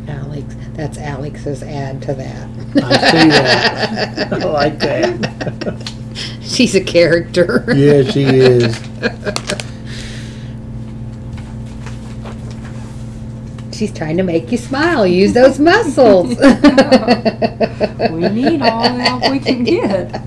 Alex, that's Alex's add to that. I see that. I like that. She's a character. Yes, she is. She's trying to make you smile. Use those muscles. We need all the help we can get.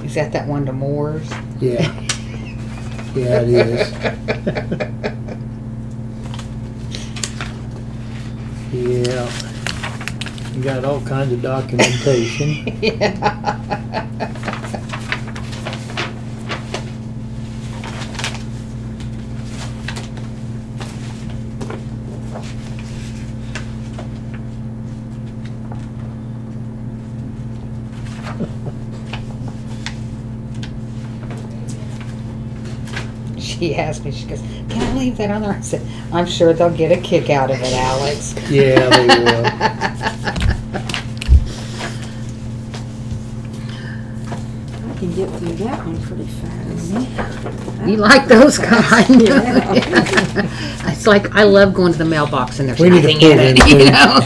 Is that one to Moore's? Yeah. Yeah, it is. Yeah. You got all kinds of documentation. She asked me, she goes, can I leave that on there? I said, I'm sure they'll get a kick out of it, Alex. Yeah, they will. I can get through that one pretty fast. You like those kind? Yeah. It's like, I love going to the mailbox and there's We need to nothing pull in it, in, you too. know?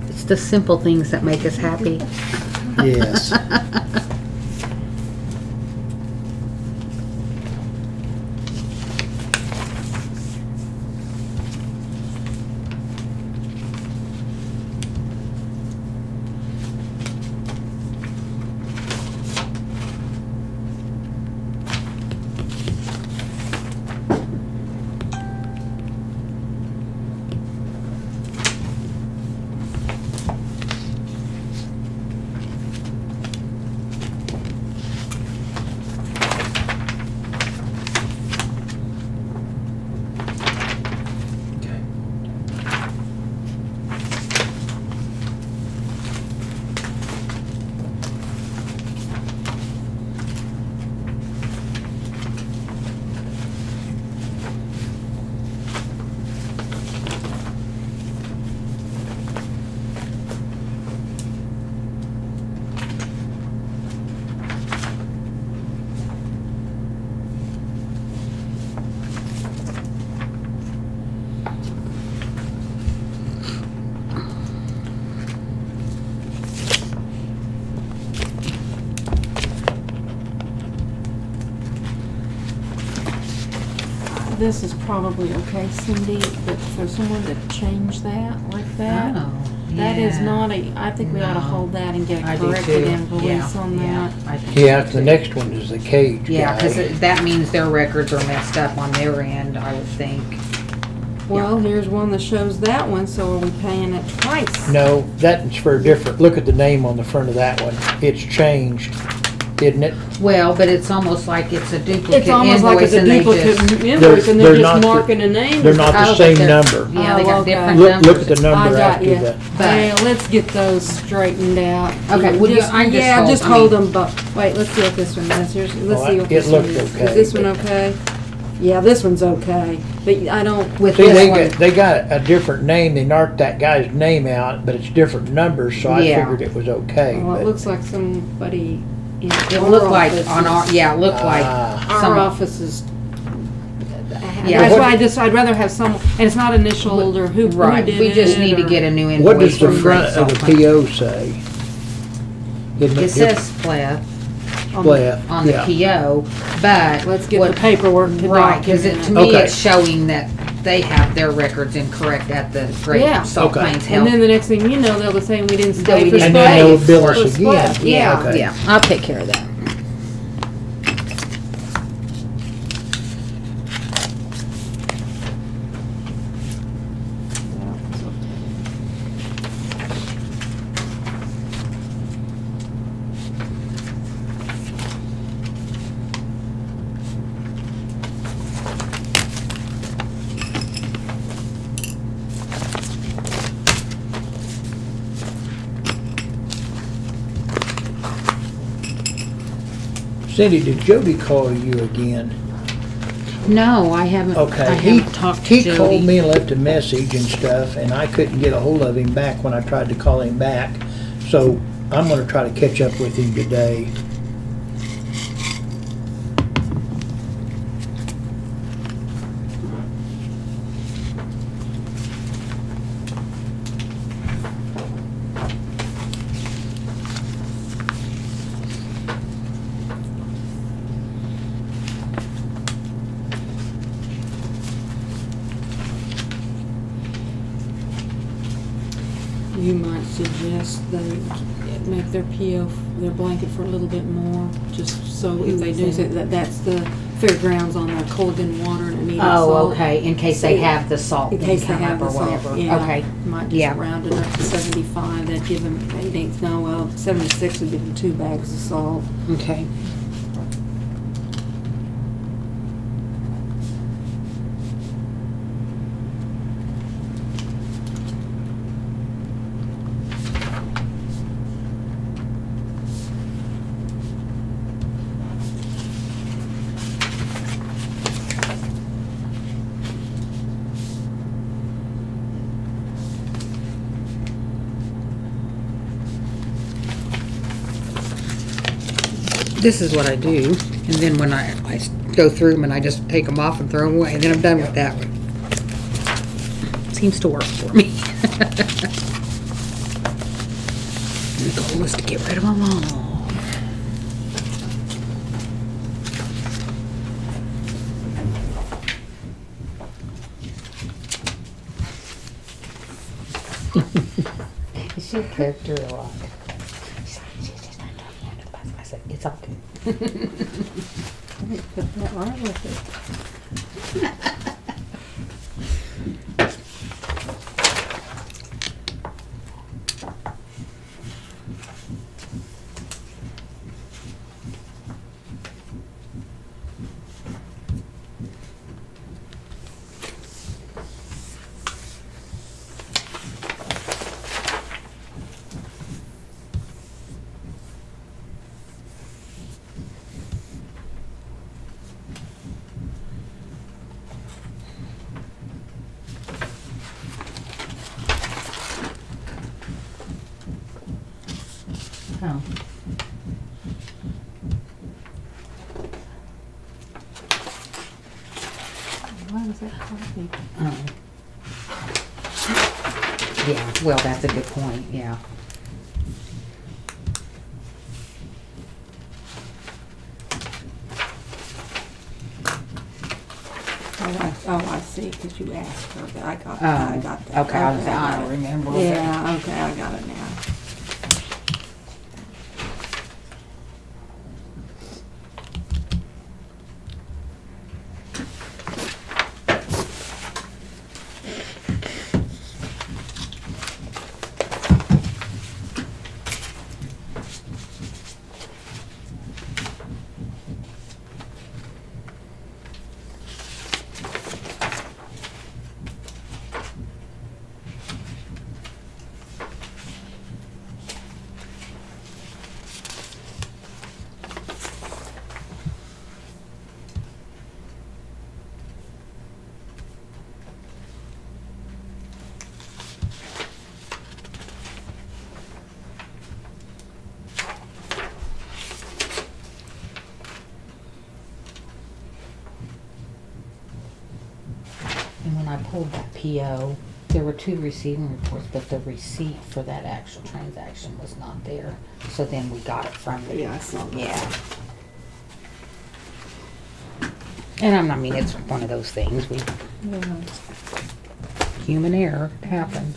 It's the simple things that make us happy. Yes. This is probably okay, Cindy, but for someone to change that like that, that is yeah. not a, I think we ought to No. hold that and get I a do corrected too. invoice on that. I think Yeah, so the too. next one is the cage Yeah, guy. because that means their records are messed up on their end, I would think. Well, here's one that shows that one, so are we paying it twice? No, that's for a different, look at the name on the front of that one. It's changed, isn't it? Well, but it's almost like it's a duplicate It's almost like invoice it's a and they duplicate just. invoice and They're they're not just the- marking a name. They're not the Oh, but same they're- number. Yeah, they Oh, got okay. different Look, numbers. look at the I number got after you. that. Well, let's get those straightened out. Okay, well, I just yeah, hold- just I hold mean- them, but, wait, let's see what this one is. Here's, let's Oh, see what it this one looked is. okay, Is this one but- okay? Yeah, this one's okay, but I don't, With See, this they one, got a different name, they marked that guy's name out, but it's different numbers, so I Yeah. figured it was okay. well, it but- looks like somebody in it our looked like office on our, is- yeah, it looked like Ah. Our some. office is, Yeah, that's what- why I'd rather have some, and it's not initialed or who Right, did it. we just need to or- get a new invoice. What does the from front Great of the Salt Lake. PO say? Isn't It different? says Pleth on the- Pleth, on the yeah. PO, but. Let's get what- the paperwork to Right, because document to it. me, Okay. it's showing that they have their records incorrect at the Great Yeah. Salt Okay. Plains And Health. then the next thing you know, they'll be saying we didn't That stay we for didn't And then they'll space. bill or us again. split. Yeah, Okay. yeah, I'll take care of that. Cindy, did Jody call you again? No, I haven't. Okay, I haven't talked to he Jody. called me and left a message and stuff, and I couldn't get a hold of him back when I tried to call him back. So I'm gonna try to catch up with him today. you might suggest they make their PO, their blanket for a little bit more, just so if they do say that's the fairgrounds on the Colgan water and it needed salt. Oh, okay, in case they have the salt In that case they come have up or the salt, whatever. yeah. Okay, Might Yeah. just round it up to 75, that'd give them 8/8, no, well, 76 would give them 2 bags of salt. okay. This is what I do, and then when I go through them and I just take them off and throw them away, and then I'm done with that one. Seems to work for me. The goal is to get rid of them all. She kept her a lot. She's just not throwing me under the bus. I said, it's all good. Put that right with it. Oh. Why was that coffee? Oh. Yeah, well, that's a good point, yeah. Oh, I see, because you asked her, but I got that. Okay, I was got I don't it. remember. Yeah, okay, I got it now. And when I pulled that PO, there were 2 receiving reports, but the receipt for that actual transaction was not there. So then we got it from the... Yeah, I saw that. Yeah. And I mean, it's one of those things. Yeah. Human error, it happens.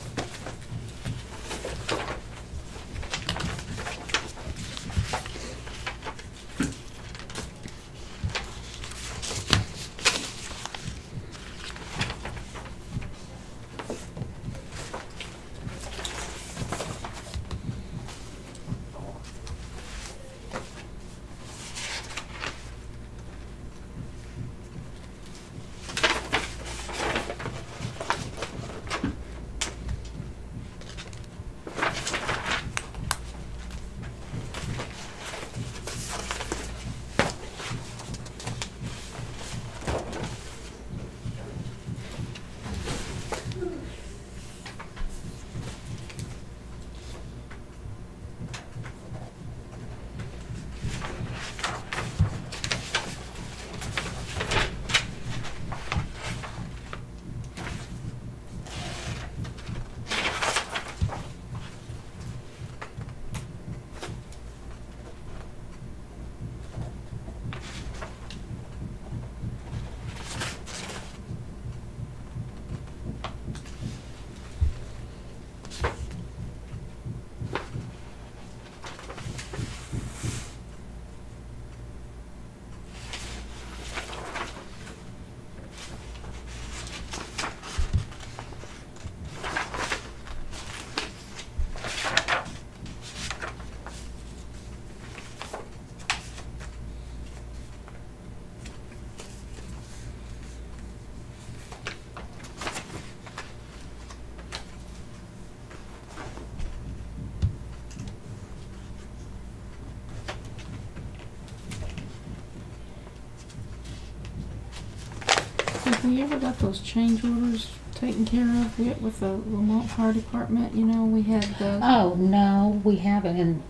we ever got those change orders taken care of yet with the Lamont Fire Department? You know, we had the. Oh, no, we haven't, and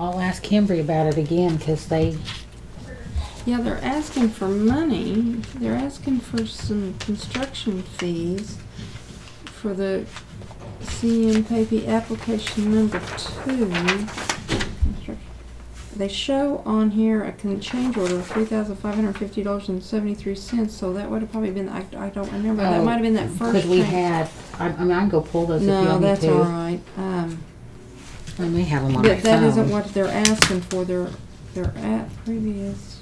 I'll ask Kimberly about it again, because they, Yeah, they're asking for money. They're asking for some construction fees for the CM Pavey application number 2. They show on here a change order of $3,550.73, so that would have probably been, I don't remember, that might have been that first because we change. had, I mean, I can go pull those if you No, want me that's to. all right. I may have them on my But that isn't phone. what they're asking for. They're at previous.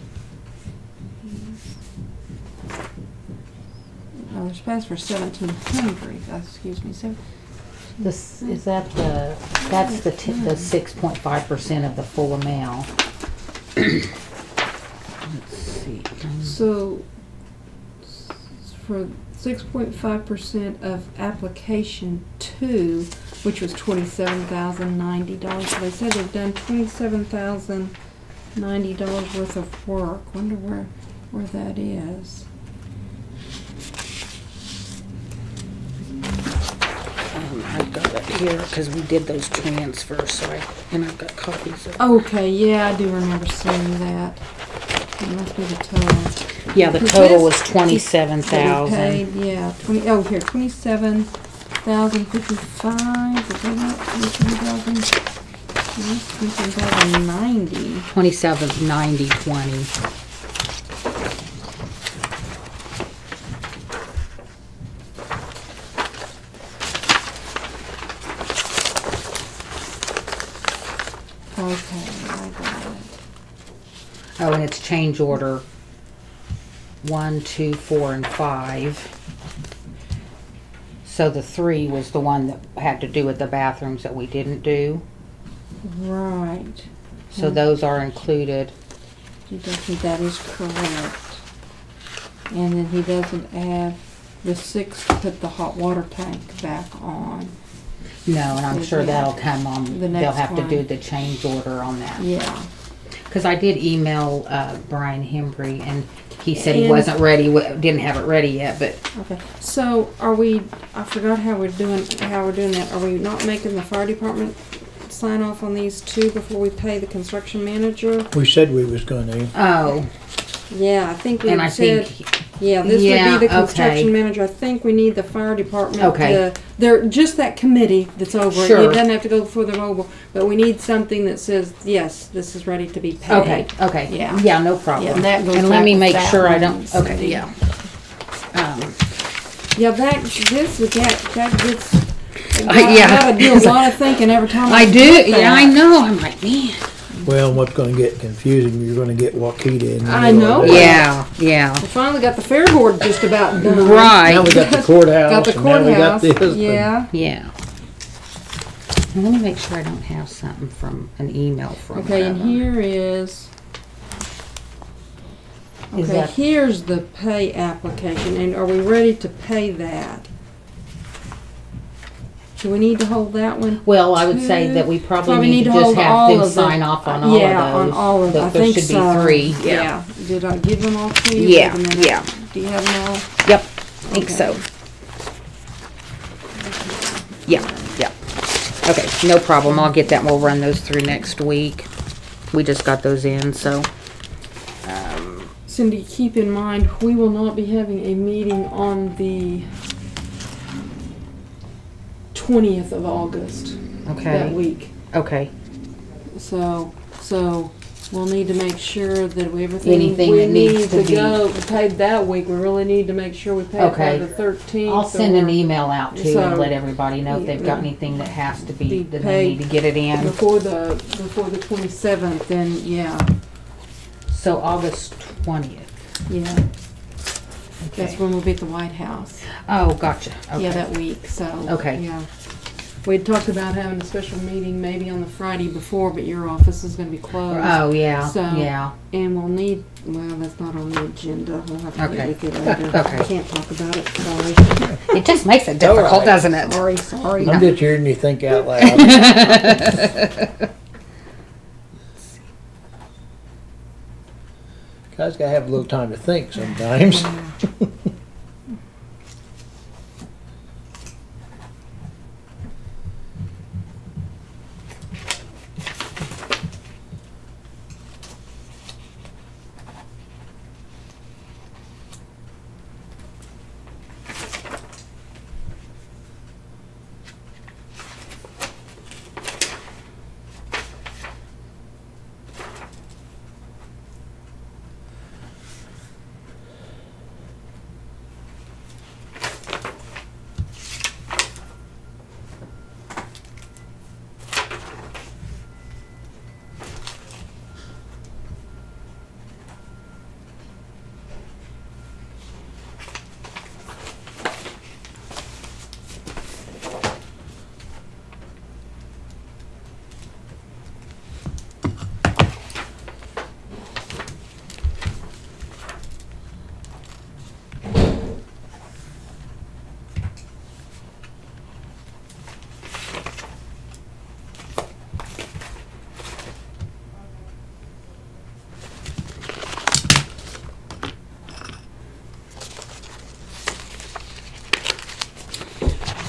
Oh, they're supposed for 1,700. Excuse me, This, is that the, that's the 6.5% of the full amount. Let's see. So for 6.5% of application 2, which was $27,090. So they said they've done $27,090 worth of work. Wonder where that is. I've got it here because we did those transfers, so and I've got copies of. Okay, yeah, I do remember seeing that. It must be the total. Yeah, the Because total this- was 27,000. So we paid, yeah, 27,055. Is that it? 27,090. 27,9020. Okay, I got it. Oh, and it's change order 1, 2, 4, and 5. So the 3 was the one that had to do with the bathrooms that we didn't do. Right. So those are included. He doesn't, that is correct. And then he doesn't have the 6 to put the hot water tank back on. No, and I'm sure Yeah. that'll come on. The They'll next have to do one. the change order on that. Yeah. Because I did email Brian Hembry, and he said he And- wasn't ready, didn't have it ready yet, but Okay. So are we, I forgot how we're doing that. Are we not making the fire department sign off on these 2 before we pay the construction manager? We said we was gonna. oh, Yeah, I think we and I said. think Yeah, this Yeah, would be the construction okay. manager. I think we need the fire department. Okay. They're just that committee that's over it. Sure. It doesn't have to go before they're over, but we need something that says, yes, this is ready to be paid. okay, Yeah. no problem. Yeah, and that goes let back me with make that sure I one, don't. Okay, Cindy. yeah. Yeah, that gets. Yeah. I gotta do a lot of thinking every time I do. get Yeah, that. I know. I'm like, man. Well, what's gonna get confusing? You're gonna get Waukeeta in. the I middle of know. it. Yeah, yeah. We finally got the fair board just about done. Right. Now we got the courthouse. Got the and now we got courthouse. this. Yeah. Yeah. Now, let me make sure I don't have something from an email from. Okay, and them. here is. Is Okay, that- here's the pay application, and are we ready to pay that? Do we need to hold that one? Well, I would say that we probably need to just hold have all them of sign off on all yeah, of those. on all of them. I There think should so. be 3. Yeah. Did I give them all to you? Yeah, Wait a minute. yeah. Do you have them all? Yep. Think Okay. so. Yeah. Yeah. Okay. No problem. I'll get that. And we'll run those through next week. We just got those in, so. Cindy, keep in mind, we will not be having a meeting on the 20th of August that Okay. week. Okay. So we'll need to make sure that everything Anything we that needs need to be- go paid that week. We really need to make sure we pay it by Okay. the 13th. I'll send an or email out too So- and let everybody know if they've got Yeah. anything that has to be, Be that they need paid to get it in. before the 27th. Then yeah, So August 20th. yeah. That's Okay. when we'll be at the White House. Oh, gotcha. Okay. Yeah, that week. So Okay. Yeah. We had talked about having a special meeting maybe on the Friday before, but your office is going to be closed. Oh, yeah. So- Yeah. And we'll need, well, that's not on the agenda. We'll have to Okay. get with you later. Okay. I can't talk about it. Sorry. It just makes it difficult, right. doesn't it? Sorry. I'm just hearing you think out loud. Guys gotta have a little time to think sometimes.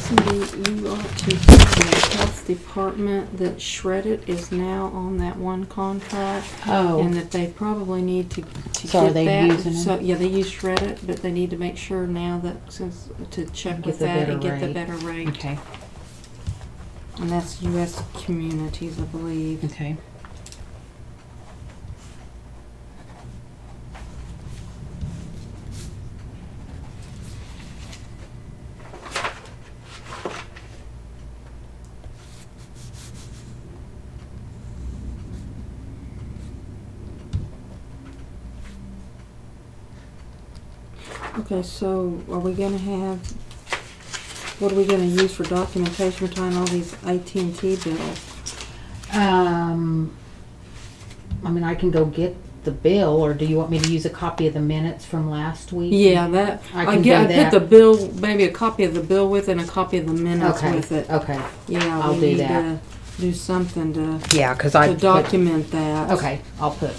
Cindy, you ought to tell the health department that Shred It is now on that one contract. Oh. And that they probably need to So get are they that. using it? So, yeah, they use Shred It, but they need to make sure now that, since, to check Get with the that better and get the rate. better rate. Okay, And that's U.S. Communities, I believe. okay. Okay, so are we gonna have, what are we gonna use for documentation between all these AT&T bills? I mean, I can go get the bill, or do you want me to use a copy of the minutes from last week? Yeah, that, I I can get, do I put that. the bill, maybe a copy of the bill with it and a copy of the minutes Okay, with it. okay. Yeah, I'll we do need that. to do something to, Yeah, because I to put, document that. okay, I'll put.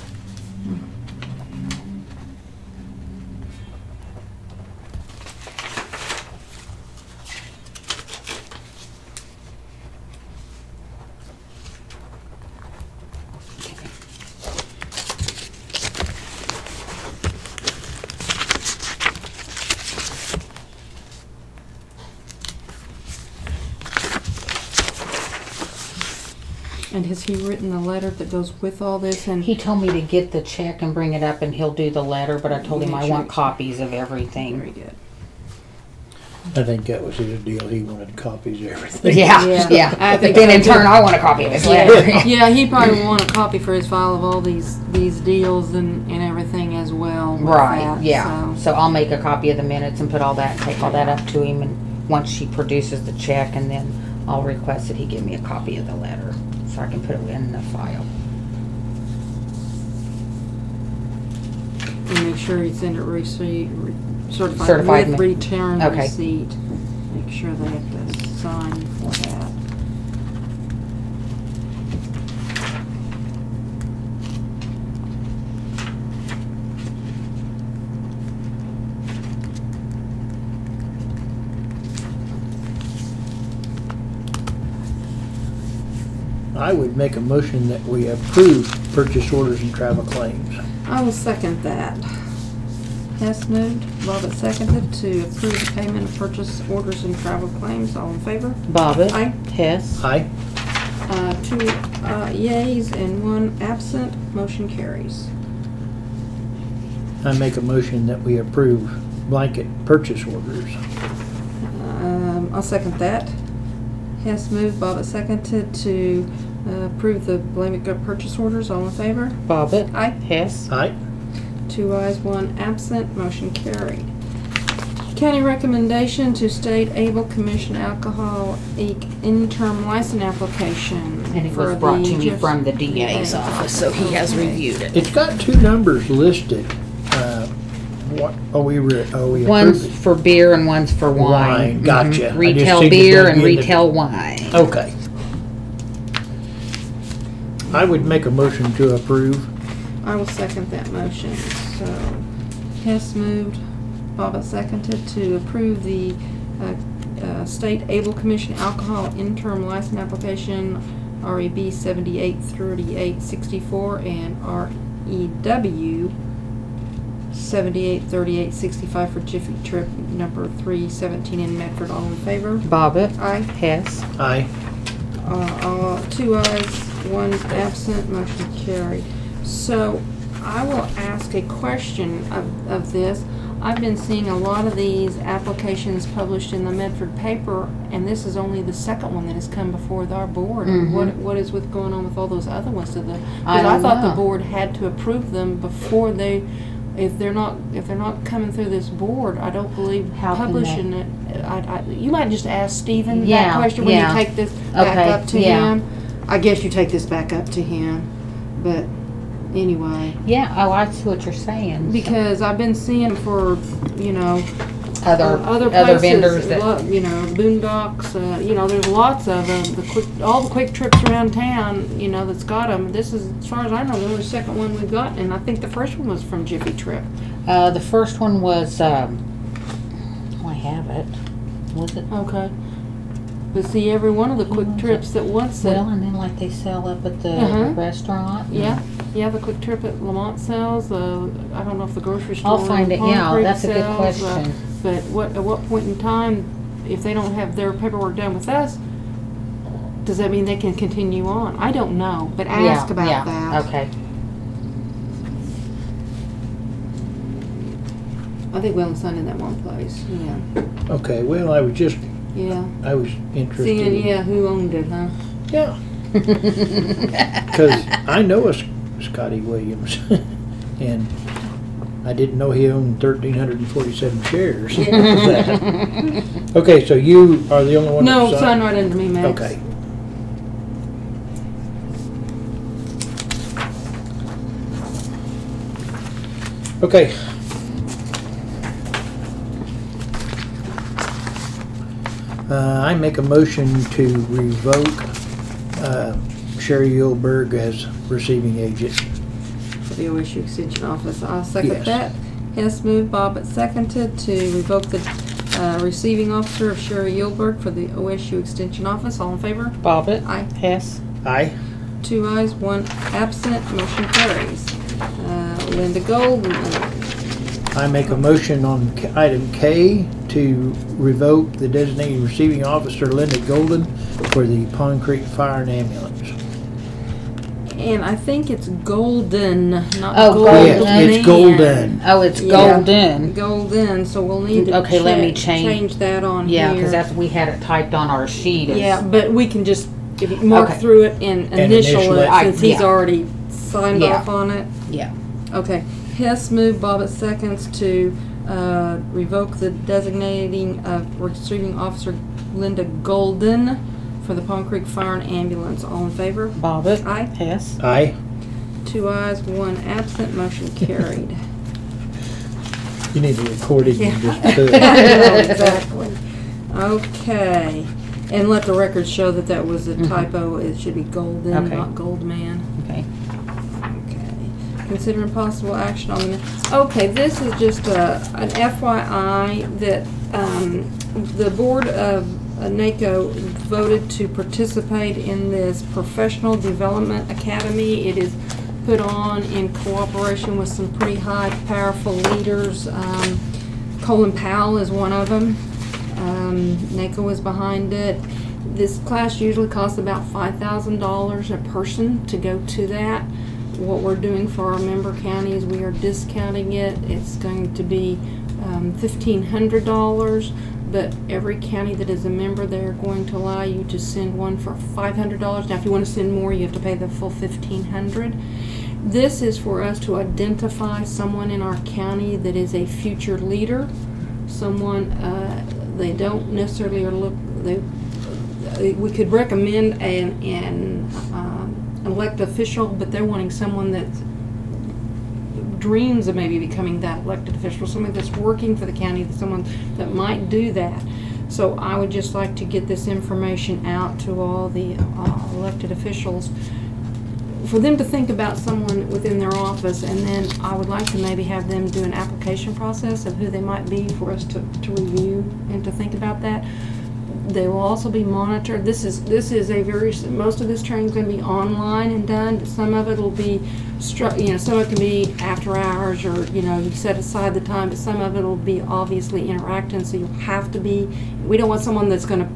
And has he written the letter that goes with all this? And He told me to get the check and bring it up, and he'll do the letter, but I told him Make I sure want it's- copies of everything. very good. I think that was his deal. He wanted copies of everything. Yeah, Yeah, yeah. I But think then so in too. turn, I want a copy of his Yeah, letter. yeah, he probably want a copy for his file of all these deals and everything as well. with Right, that, yeah. so. So I'll make a copy of the minutes and put all that, take all that up to him, and once she produces the check, and then I'll request that he give me a copy of the letter, so I can put it in the file. And make sure you send it certified Certified with ma- return okay. receipt. Make sure they have to sign for that. I would make a motion that we approve purchase orders and travel claims. I will second that. Hess moved, Bobbit seconded to approve the payment of purchase orders and travel claims. All in favor? Bobbit. Aye. Hess. Aye. 2 yeas and 1 absent. Motion carries. I make a motion that we approve blanket purchase orders. I'll second that. Hess moved, Bobbit seconded to approve the blanket purchase orders. All in favor? Bobbit. Aye. Hess. Aye. 2 ayes, 1 absent. Motion carried. County recommendation to State Able Commission Alcoholic interim license application. And it for was brought the to me Jeff- from the DA's office, so he has Okay. reviewed it. It's got two numbers listed. What, we One's approved for beer and one's for wine. Wine, gotcha. I Mhm. just Retail seen the beer and W in the- retail wine. it. Okay. I would make a motion to approve. I will second that motion. So, Hess moved, Bobbit seconded to approve the State Able Commission Alcohol Interim License Application, REB 783864 and REW 783865 for Jiffy Trip number 317 in Medford. All in favor? Bobbit. Aye. Hess. Aye. 2 ayes, 1 absent, motion carried. So I will ask a question of this. I've been seeing a lot of these applications published in the Medford paper, and this is only the second one that has come before our board. Mhm. What is with going on with all those other ones? Because I I don't thought know. the board had to approve them before they, if they're not coming through this board, I don't believe How can publishing it. You might just ask Stephen that Yeah, question when yeah. you take this back Okay, up to yeah. him. I guess you take this back up to him, but anyway, Yeah, oh, I see what you're saying. because I've been seeing for, other places, vendors that. Boondocks, there's lots of them. All the quick trips around town, that's got them. This is, as far as I know, the only second one we've got, and I think the first one was from Jiffy Trip. The first one was, I have it. Was it? Okay. But see, every one of the quick trips that once said, Well, and then like they sell up at the Uh-huh. restaurant. yeah, the quick trip at Lamont sells. I don't know if the grocery store. I'll find it, in Palm yeah, Creek that's a good sells, question. But at what point in time, if they don't have their paperwork done with us, does that mean they can continue on? I don't know, but ask about that. Okay. I think we only signed in that one place. Yeah. Okay, well, I was Yeah. interested. Seeing, yeah, who owned it, huh? Yeah, because I know a Scotty Williams, and I didn't know he owned 1,347 shares. Okay, so you are the only one No, that sign right under me, Max. Okay. Okay. I make a motion to revoke Sherry Yulberg as receiving agent. For the OSU Extension Office. I'll second Yes. that. Hess moved, Bobbit seconded to revoke the receiving officer of Sherry Yulberg for the OSU Extension Office. All in favor? Bobbit. Aye. Hess. Aye. 2 ayes, 1 absent, motion carries. Linda Golden. I make a motion on item K to revoke the designated receiving officer Linda Golden for the Pond Creek Fire and Ambulance. And I think it's Golden, not Oh, Golden. Yes, it's Golden. Oh, it's Yeah. Golden. Golden, so we'll need to Okay, let me change- that on Yeah, here. because that's, we had it typed on our sheet as. Yeah, but we can just if you mark Okay. through it and initial initial it it. since he's Yeah. already signed Yeah. off on it. Yeah. Okay. Hess moved, Bobbit seconds to revoke the designating of receiving officer Linda Golden for the Pond Creek Fire and Ambulance. All in favor? Bobbit. Aye. Hess. Aye. 2 ayes, 1 absent, motion carried. You need to record it and just put Exactly. Okay. And let the record show that that was a typo. It should be Golden, Okay. not Goldman. Okay. Okay. Considering possible action on the, okay, this is just an FYI that the board of NACO voted to participate in this Professional Development Academy. It is put on in cooperation with some pretty high, powerful leaders. Colin Powell is one of them. NACO is behind it. This class usually costs about $5,000 a person to go to that. What we're doing for our member counties, we are discounting it. It's going to be $1,500, but every county that is a member, they're going to allow you to send one for $500. Now, if you want to send more, you have to pay the full $1,500. This is for us to identify someone in our county that is a future leader, someone they don't necessarily look. We could recommend an elected official, but they're wanting someone that dreams of maybe becoming that elected official, someone that's working for the county, someone that might do that. So I would just like to get this information out to all the elected officials for them to think about someone within their office, and then I would like to maybe have them do an application process of who they might be for us to review and to think about that. They will also be monitored. This is a very, most of this training is going to be online and done. Some of it will be, some of it can be after hours, or you set aside the time, but some of it will be obviously interacting. So you'll have to be. We don't want someone that's going to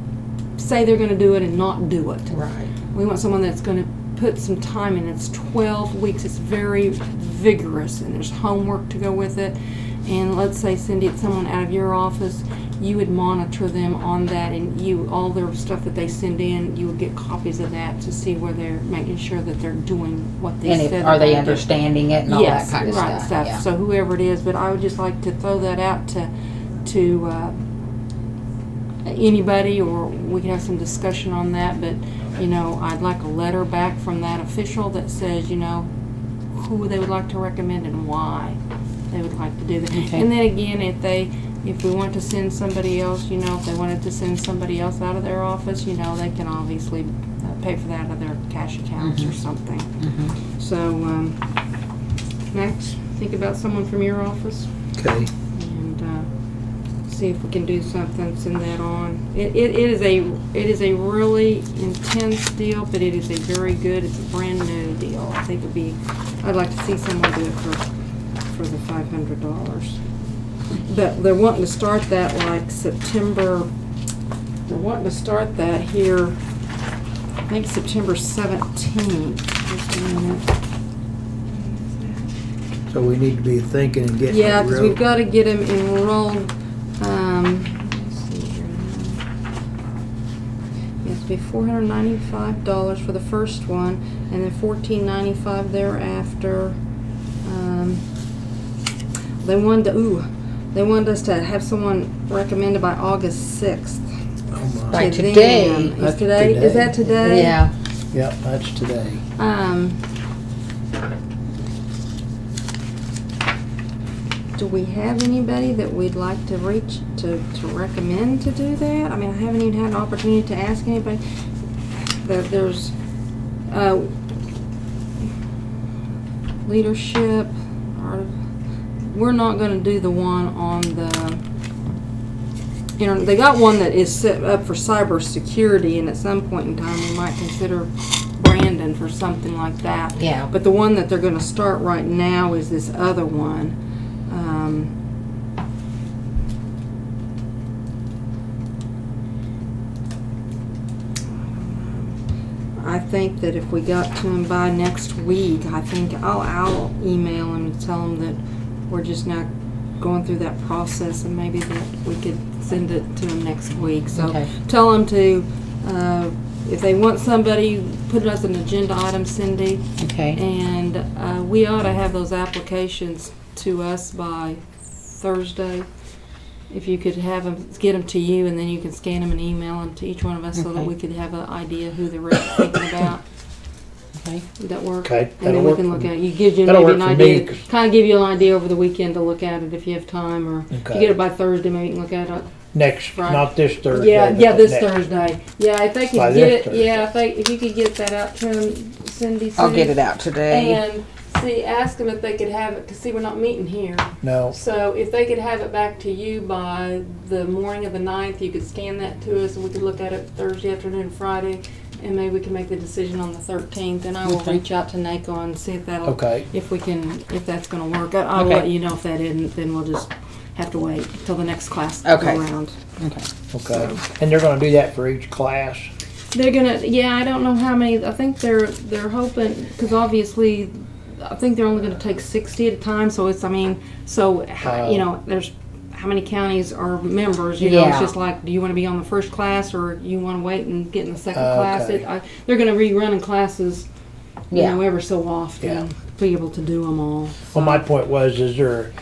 say they're going to do it and not do it. Right. We want someone that's going to put some time in. It's 12 weeks. It's very vigorous, and there's homework to go with it. And let's say, Cindy, it's someone out of your office, you would monitor them on that, and all their stuff that they send in, you would get copies of that to see where they're making sure that they're doing what they And said. are they they're gonna do. understanding it and all Yes, that kind of right, stuff? Yeah. So whoever it is, but I would just like to throw that out to anybody, or we can have some discussion on that. But I'd like a letter back from that official that says who they would like to recommend and why they would like to do that. Okay. And then again, if we want to send somebody else, if they wanted to send somebody else out of their office, they can obviously pay for that out of their cash accounts or something. So, Max, think about someone from your office Okay. and see if we can do something, send that on. It is a really intense deal, but it is a very good, it's a brand new deal. I think I'd like to see someone do it for the $500. But they're wanting to start that like September, they're wanting to start that here, I think September 17th. Just a minute. So we need to be thinking and getting. Yeah, it because real- we've got to get them enrolled. Let's see here. It has to be $495 for the first one, and then $14.95 thereafter. They wanted us to have someone recommended by August 6th. Oh my. By to today. them. Is That's today? Is that today? Yeah. Yep, that's today. Do we have anybody that we'd like to reach to recommend to do that? I mean, I haven't even had an opportunity to ask anybody. There's leadership. We're not going to do the one on the. You know, they got one that is set up for cybersecurity, and at some point in time, we might consider Brandon for something like that. Yeah. But the one that they're going to start right now is this other one. I think that if we got to him by next week, I think I'll email him and tell him that we're just not going through that process, and maybe that we could send it to him next week. So Okay. tell him to, if they want somebody, put it as an agenda item, Cindy. Okay. And we ought to have those applications to us by Thursday. If you could have them, get them to you, and then you can scan them and email them to each one of us, so that Okay. we could have an idea who they're really thinking about. Okay. Would that work? Okay, And that'll then we work can for look me. at it. You gives you That'll maybe an work for me, idea, 'cause- kind of give you an idea over the weekend to look at it if you have time, or if Okay. you get it by Thursday, maybe you can look at it. Next, Right. not this Thursday. Yeah, but yeah, this next. Thursday. Yeah, if they By could this get it, Thursday. yeah, if you could get that out to them, Cindy. I'll get it out today. And see, ask them if they could have it, because see, we're not meeting here. No, So if they could have it back to you by the morning of the 9th, you could scan that to us, and we could look at it Thursday afternoon, Friday, and maybe we can make the decision on the 13th. And I will Okay. reach out to NACO and see if that'll, okay, if we can, if that's going to work. I'll Okay. let you know if that isn't. Then we'll just have to wait till the next class Okay. go around. Okay. okay. And they're gonna do that for each class? They're gonna, yeah. I don't know how many. I think they're hoping, because obviously, I think they're only going to take 60 at a time. So it's, I mean, so you know, there's how many counties are members. You know, it's Yeah. just like, do you want to be on the first class, or you want to wait and get in the second class? Okay. They're going to rerun classes, you Yeah. know, ever so often, Yeah. be able to do them all. Well, my So- point was, is there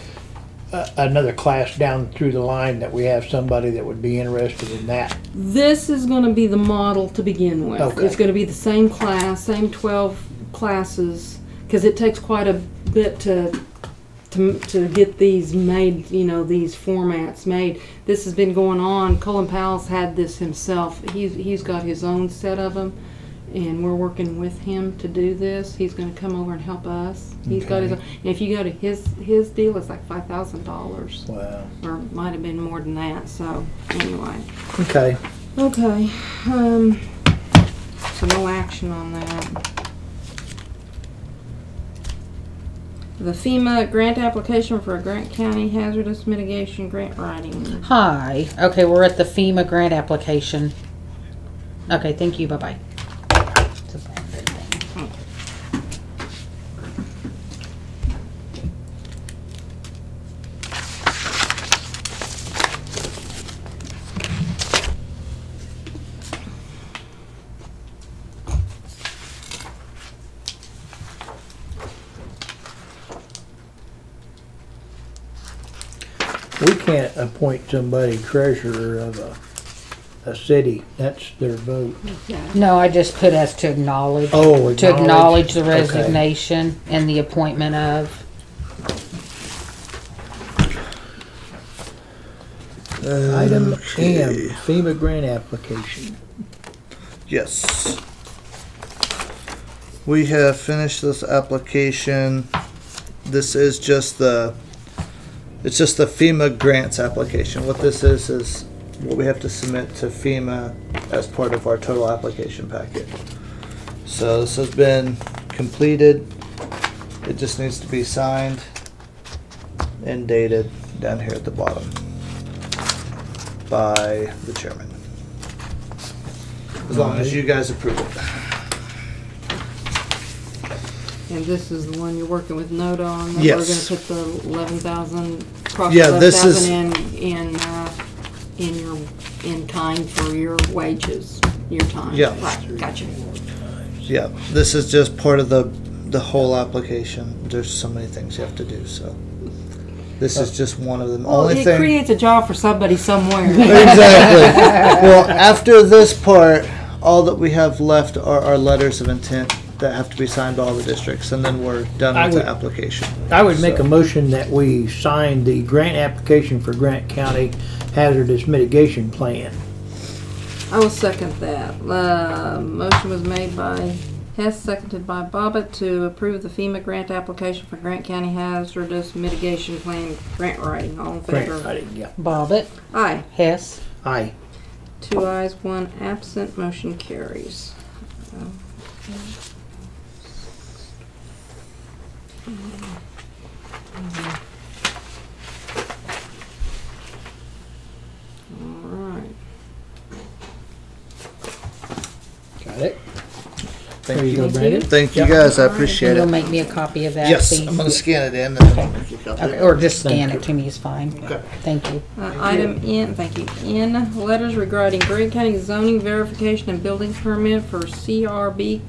another class down through the line that we have somebody that would be interested in that? This is going to be the model to begin with. Okay. It's going to be the same class, same 12 classes, because it takes quite a bit to get these made, you know, these formats made. This has been going on. Colin Powell's had this himself. He's got his own set of them, and we're working with him to do this. He's going to come over and help us. He's got his own. And if you go to his deal, it's like $5,000, Wow. or might have been more than that. So anyway. Okay, Okay, so no action on that. The FEMA grant application for a Grant County hazardous mitigation grant writing. Hi. Okay, we're at the FEMA grant application. Okay, thank you. Bye-bye. we can't appoint somebody treasurer of a city, that's their vote. No, I just put as to acknowledge. Oh, To acknowledge the Okay. resignation and the appointment of. Item M, FEMA grant application. Yes. We have finished this application. This is just the It's just the FEMA grants application. What this is what we have to submit to FEMA as part of our total application packet. So this has been completed. It just needs to be signed and dated down here at the bottom by the chairman. As long as you guys approve it. And this is the one you're working with NODA on? That Yes. We're gonna put the 11,000, cross Yeah, the this 11,000 in kind for your wages, your time? Yeah. Right, gotcha. Yeah, this is just part of the whole application. There's so many things you have to do, so. This is just one of them. Well, Only it thing. creates a job for somebody somewhere. Exactly. Well, after this part, all that we have left are our letters of intent that have to be signed by all the districts, and then we're done I with would- the application. I would make So- a motion that we sign the grant application for Grant County Hazardous Mitigation Plan. I will second that. Motion was made by Hess, seconded by Bobbit to approve the FEMA grant application for Grant County Hazardous Mitigation Plan grant writing. All in favor? Grant writing, yeah. Bobbit, Aye. Hess, Aye. 2 ayes, 1 absent. Motion carries. All right. Got it? Thank There you you. go, Thank Brandon. Thank you Yep. guys, I and appreciate you'll it. make me a copy of that, Yes, please? I'm gonna scan it in and then I'll make you a copy. Okay, or just scan Thank it to me is fine. Okay. Thank you. Item N, thank you. N, letters regarding Grant County zoning verification and building permit for CRB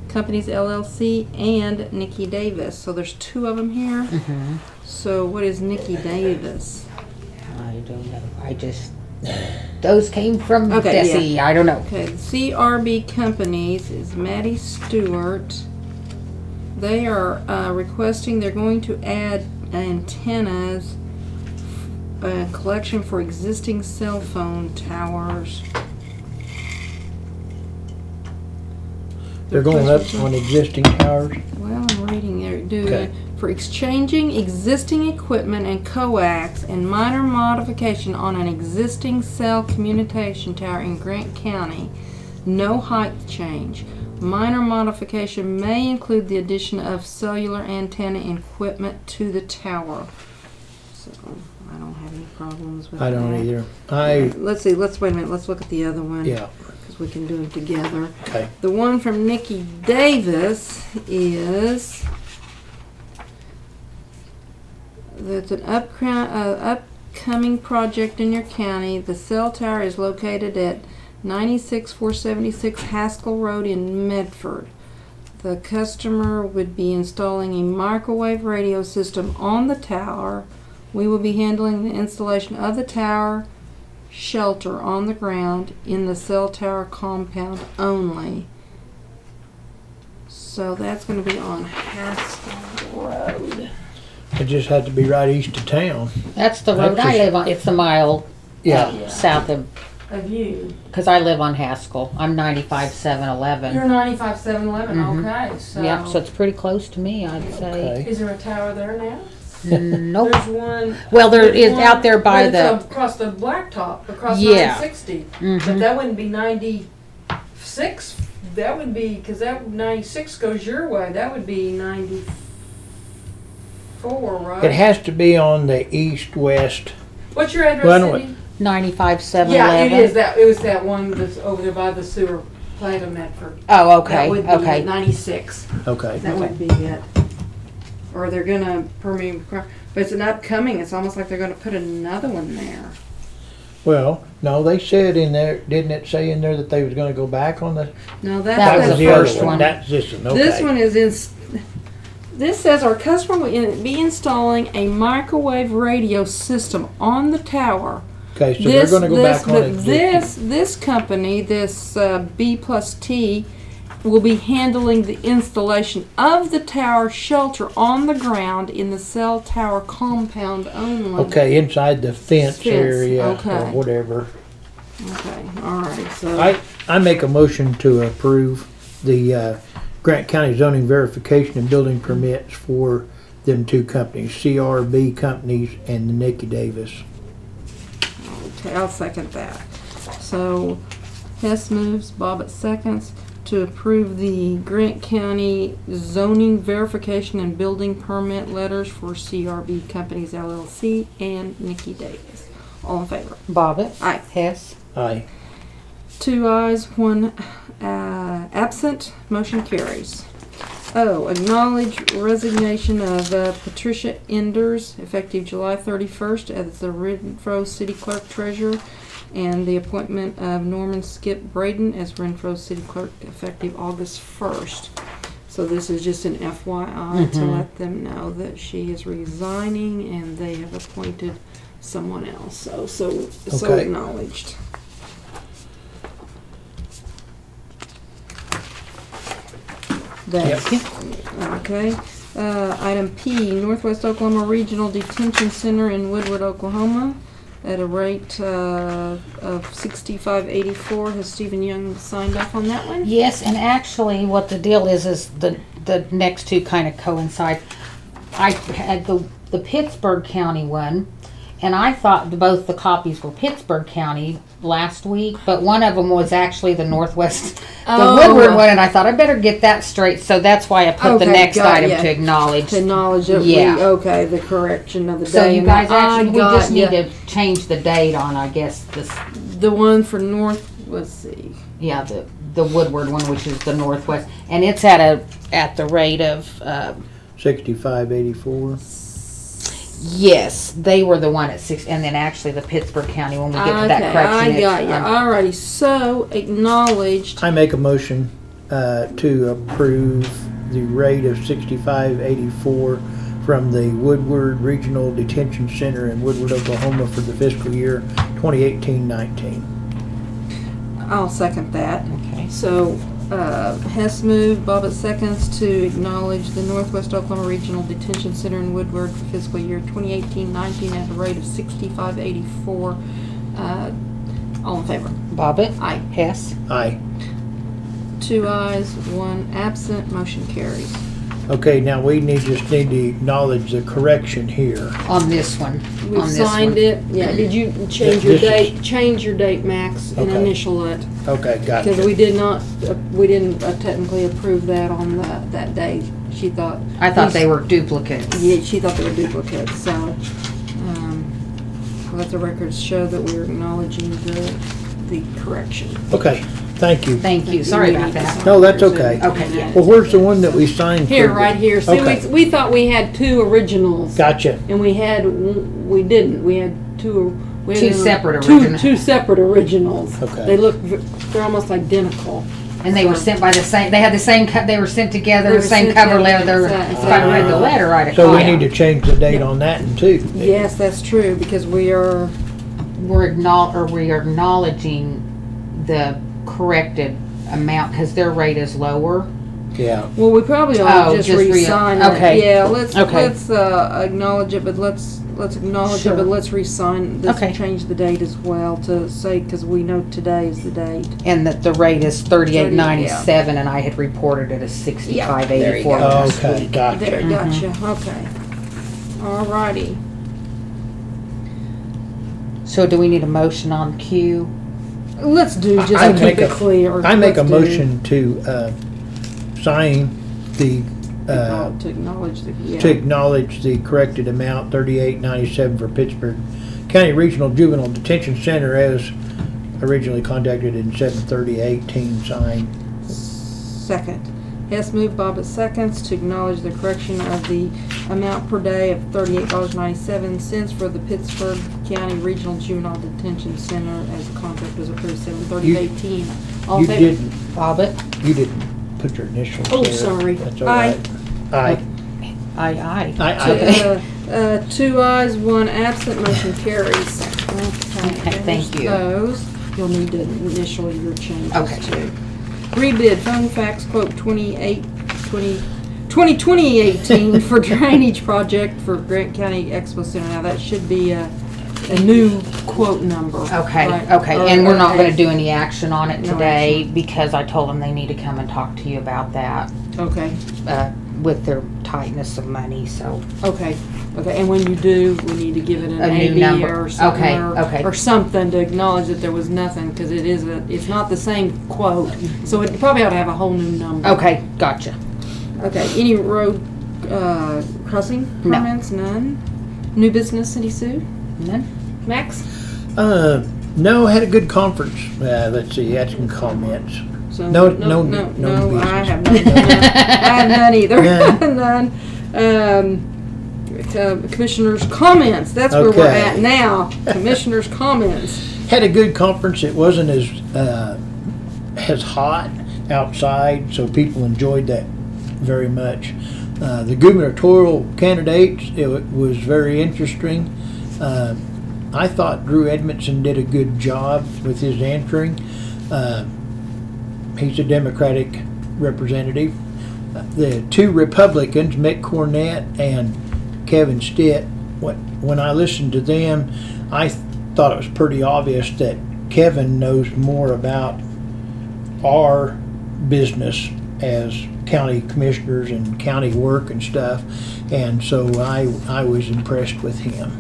Companies LLC and Nikki Davis. So there's 2 of them here. Mm-hmm. So what is Nikki Davis? I don't know. I just, those came from Okay, Desi. I don't know. Okay, the CRB Companies is Maddie Stewart. They are requesting, they're going to add antennas, a collection for existing cell phone towers. They're going up on existing towers. Well, I'm reading there, Okay. for exchanging existing equipment and coax and minor modification on an existing cell communication tower in Grant County. No height change. Minor modification may include the addition of cellular antenna equipment to the tower. So, I don't have any problems with that. I don't either. Let's see, wait a minute, let's look at the other one. Yeah, Because we can do them together. okay. The one from Nikki Davis is that's an upcoming project in your county. The cell tower is located at 96476 Haskell Road in Medford. The customer would be installing a microwave radio system on the tower. We will be handling the installation of the tower shelter on the ground in the cell tower compound only. So that's going to be on Haskell Road. It just had to be right east of town. That's the road That's I just- live on. It's a mile Yeah. south of, Of you. because I live on Haskell. I'm 95-711. You're 95-711. Mhm. Okay. So, Yep, so it's pretty close to me, I'd say. Okay. is there a tower there now? Nope. There's one. Well, there there's is one- out there by but it's the, across the blacktop, across Yeah. 960. But Mhm. that wouldn't be 96. That would be, because that 96 goes your way. That would be 94, right? It has to be on the east-west. What's your address, Well, I know Cindy? 95-711. Yeah, it is that. It was that one that's over there by the sewer plant of Medford. Oh, okay, That would be okay. 96. Okay. That would be it. Or they're gonna permeate, but it's an upcoming. It's almost like they're gonna put another one there. Well, no, they said in there, didn't it say in there that they was gonna go back on the? No, That that's was was the the other first one. That's this one, okay. This one is in. This says our customer will be installing a microwave radio system on the tower. Okay, so they're gonna go back on existing. This company, this B+T, will be handling the installation of the tower shelter on the ground in the cell tower compound only. Okay, inside the fence Fence, area or okay. whatever. Okay. All right. So. I make a motion to approve the Grant County zoning verification and building permits for them two companies, CRB Companies and the Nikki Davis. Okay, I'll second that. So Hess moves, Bobbit seconds to approve the Grant County zoning verification and building permit letters for CRB Companies LLC and Nikki Davis. All in favor? Bobbit. Aye. Hess. Aye. 2 ayes, 1 absent. Motion carries. Oh, acknowledge resignation of Patricia Enders, effective July 31st, as the Renfro City Clerk Treasurer, and the appointment of Norman Skip Braden as Renfro City Clerk, effective August 1st. So this is just an FYI to let them know that she is resigning and they have appointed someone else. So Okay. acknowledged. Thank you. Okay. Item P, Northwest Oklahoma Regional Detention Center in Woodward, Oklahoma, at a rate of $65.84. Has Stephen Young signed off on that one? Yes, and actually what the deal is the next two kind of coincide. I had the Pittsburgh County one, and I thought both the copies were Pittsburgh County last week, but one of them was actually the Northwest, Woodward one, and I thought I better get that straight, so that's why I put the next item to acknowledge. To acknowledge that the correction of the So date. you guys actually, we just need ya. to change the date on, I guess, this, The one for North, let's see. yeah, the Woodward one, which is the Northwest, and it's at the rate of, 65.84. yes, they were the one at 6, and then actually the Pittsburgh County, when we get to that correction. I got you. Alrighty, so acknowledged. I make a motion to approve the rate of $65.84 from the Woodward Regional Detention Center in Woodward, Oklahoma for the fiscal year 2018-19. I'll second that. Okay. So, Hess moved, Bobbit seconds to acknowledge the Northwest Oklahoma Regional Detention Center in Woodward for fiscal year 2018-19 at a rate of $65.84. All in favor? Bobbit. Aye. Hess. Aye. 2 ayes, 1 absent. Motion carries. Okay, now we just need to acknowledge the correction here. On this one. We've on this signed one. it. Yeah. Did you change your This is- date? Change your date, Max, and Okay. initial it. Okay, Because gotcha. we did not, we didn't technically approve that on that day. She thought. I thought they were duplicates. Yeah, she thought they were duplicates, so, let the records show that we're acknowledging the correction. Okay, thank you. Thank you. Sorry about that. No, that's okay. Okay, yeah. Well, where's the one that we signed? Here, for the- right here. See, Okay. we thought we had 2 originals. Gotcha. And we didn't. We had two separate two- originals. 2 separate originals. Okay. They look, they're almost identical. And they were sent by the same, they had the same, they were sent together, They the were same sent cover together, letter. exactly. If I read the letter right, I So we caught need it. to change the date on that one too. Yes, that's true, because we are, We're acknowledging the corrected amount, because their rate is lower. Yeah. well, we probably ought Oh, to just just re-sign it. okay. Yeah, let's Okay. acknowledge it, but let's acknowledge Sure. it, but let's re-sign this Okay. and change the date as well to say, because we know today is the date. And that the rate is $38.97, and I had reported it as $65.84 go. last Okay, week. There, gotcha. gotcha, okay. Alrighty. So do we need a motion on Q? Let's do, just I to make keep it a- clear. I make a Let's do. motion to sign the, To acknowledge the, to yeah. acknowledge the corrected amount, $38.97 for Pittsburgh County Regional Juvenile Detention Center as originally contacted in 7/30/18, signed. Second. Hess moved, Bobbit seconds to acknowledge the correction of the amount per day of $38.97 for the Pittsburgh County Regional Juvenile Detention Center as the contract was approved 7/30/18. All in You favor? didn't, Bobbit? you didn't put your initials Oh, there. sorry. That's all Aye. right. Aye. Aye. Aye. 2 ayes, 1 absent, motion carries. Okay, thank there's you. Those, you'll need to initial your changes Okay. too. Rebid phone fax quote 2018 for drainage project for Grant County Expo Center. Now that should be a new quote number. Okay, right? okay, Or- and we're not okay. gonna do any action on it No today, because I told them they need to come and talk to you about that. Okay, with their tightness of money, so. Okay, okay, and when you do, we need to give it an A new AB number. or something, Okay, or, okay. or something to acknowledge that there was nothing, because it's not the same quote, so it probably ought to have a whole new number. Okay, gotcha. Okay, any road, crossing No. permits? None? New business, Cindy Sue? None? Max? No, had a good conference. Let's see, had some comments. So, No, no, business. I have none. I have none either. None. None. Commissioners' comments. That's where we're Okay. at now. Commissioners' comments. Had a good conference. It wasn't as hot outside, so people enjoyed that very much. The gubernatorial candidates, it was very interesting. I thought Drew Edmondson did a good job with his answering. He's a Democratic representative. The two Republicans, Mick Cornett and Kevin Stitt, when I listened to them, I thought it was pretty obvious that Kevin knows more about our business as county commissioners and county work and stuff, and so I was impressed with him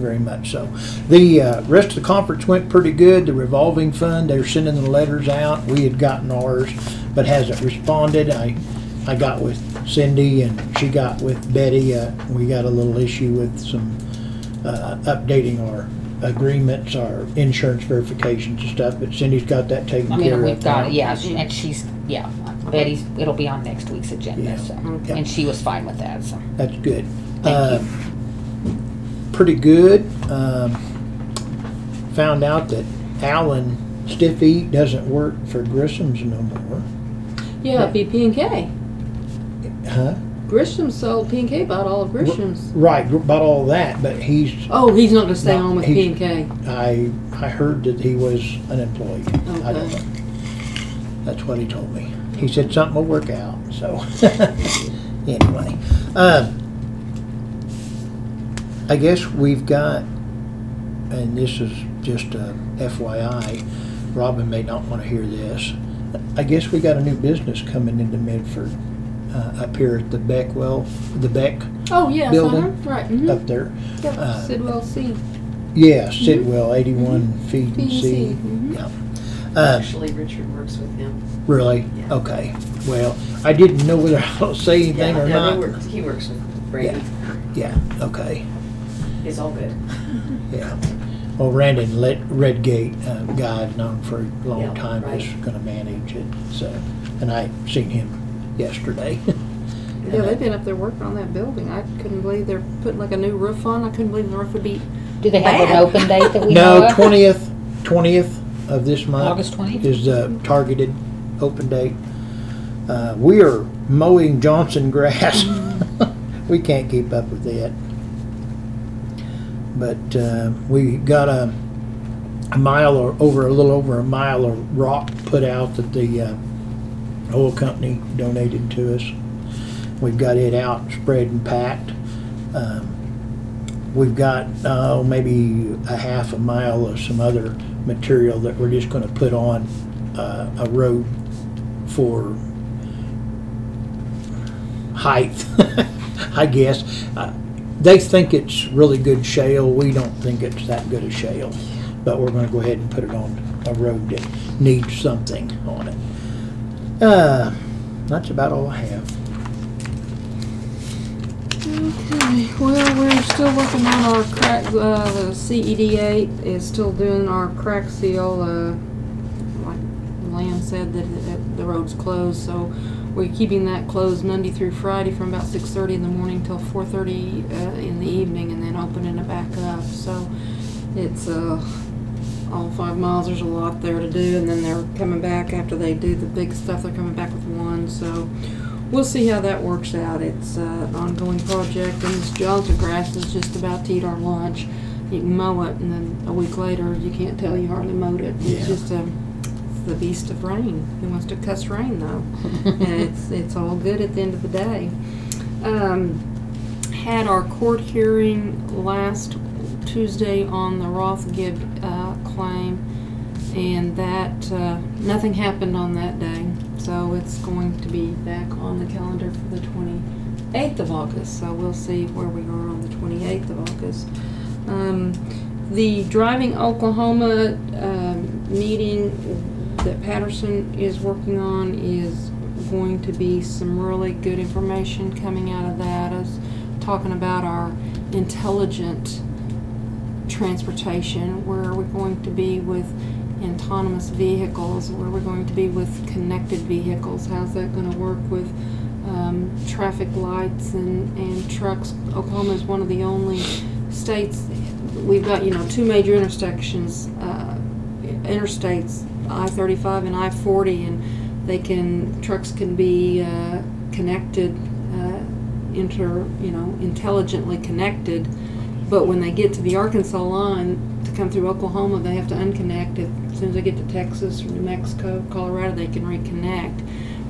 very much so. The rest of the conference went pretty good. The revolving fund, they were sending the letters out. We had gotten ours, but hasn't responded. I got with Cindy and she got with Betty. We got a little issue with some updating our agreements, our insurance verifications and stuff, but Cindy's got that taken I care mean, of. we've got now. it, yeah, and she's, yeah, Betty's, it'll be on next week's agenda, Yeah. so. Okay. And she was fine with that, so. That's good. Thank you. Pretty good. Found out that Alan Stiffy doesn't work for Grissom's no more. Yeah, it'd be P&K. Huh? Grisham sold P&K, bought all of Grisham's. Right, about all that, but he's, Oh, he's not going to stay No, on with he's- P&K. I heard that he was unemployed. I don't Okay. know. That's what he told me. He said something will work out, so. Anyway. I guess we've got, and this is just a FYI, Robin may not want to hear this. I guess we got a new business coming into Medford, up here at the Beck Oh, yes, Building. right. Mm-hmm. up there. Yep, Sidwell C. Yeah, Sidwell, 81 Feed and Feed and Seed. Seed, mhm. Yeah. Actually, Richard works with him. Really? Yeah. Okay. Well, I didn't know whether I'll say anything or They not. work, he works with Brady. Yeah, okay. It's all good. Yeah. Well, Brandon Redgate, guy I've known for a long Yeah, time, right. is going to manage it. So, and I seen him yesterday. Yeah, they've been up there working on that building. I couldn't believe they're putting like a new roof on. I couldn't believe the roof would be. Do they have an Bad. open date that we know No, of? 20th of this month. August 20th? Is the targeted open date. We are mowing Johnson grass. We can't keep up with that. But we got a mile or over a little over a mile of rock put out that the oil company donated to us. We've got it out, spread and packed. We've got maybe a half a mile of some other material that we're just going to put on a road for height, I guess. They think it's really good shale. We don't think it's that good a shale, but we're going to go ahead and put it on a road that needs something on it. That's about all I have. Okay, well, we're still working on our crack, the CED8 is still doing our crack seal, like Lan said that the road's closed, so we're keeping that closed Monday through Friday from about 6:30 in the morning till 4:30 in the evening, and then opening it back up, so it's, all 5 miles, there's a lot there to do, and then they're coming back after they do the big stuff, they're coming back with one, so we'll see how that works out. It's an ongoing project, and this Johnson grass is just about to eat our lunch. You can mow it, and then a week later, you can't tell you hardly mowed it. It's Yeah. just it's the beast of rain. Who wants to cuss rain, though? And it's all good at the end of the day. Had our court hearing last Tuesday on the Roth-Gibb claim, and that nothing happened on that day. So it's going to be back on the calendar for the 28th of August. So we'll see where we are on the 28th of August. The Driving Oklahoma meeting that Patterson is working on is going to be some really good information coming out of that. Us talking about our intelligent transportation, where we're going to be with autonomous vehicles, where we're going to be with connected vehicles. How's that going to work with traffic lights and trucks? Oklahoma is one of the only states. We've got, you know, two major interstates, I-35 and I-40, and trucks can be connected, intelligently connected. But when they get to the Arkansas line to come through Oklahoma, they have to unconnect. As soon as they get to Texas or New Mexico, Colorado, they can reconnect.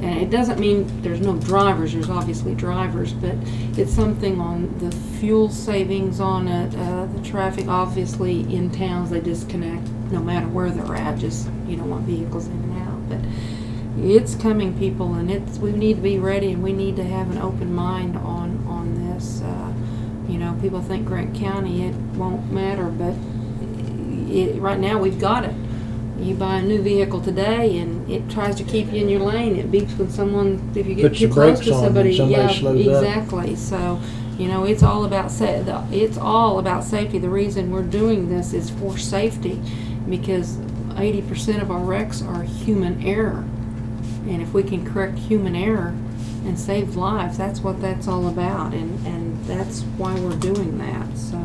And it doesn't mean there's no drivers. There's obviously drivers, but it's something on the fuel savings on it, the traffic. Obviously, in towns they disconnect no matter where they're at. Just you don't want vehicles in and out. But it's coming, people, and we need to be ready, and we need to have an open mind on this. People think Grant County it won't matter, but right now we've got it. You buy a new vehicle today, and it tries to keep you in your lane. It beeps when if you get too close to somebody. Yeah, exactly. So, it's all about safety. The reason we're doing this is for safety, because 80% of our wrecks are human error, and if we can correct human error and save lives, that's what that's all about, and that's why we're doing that. So,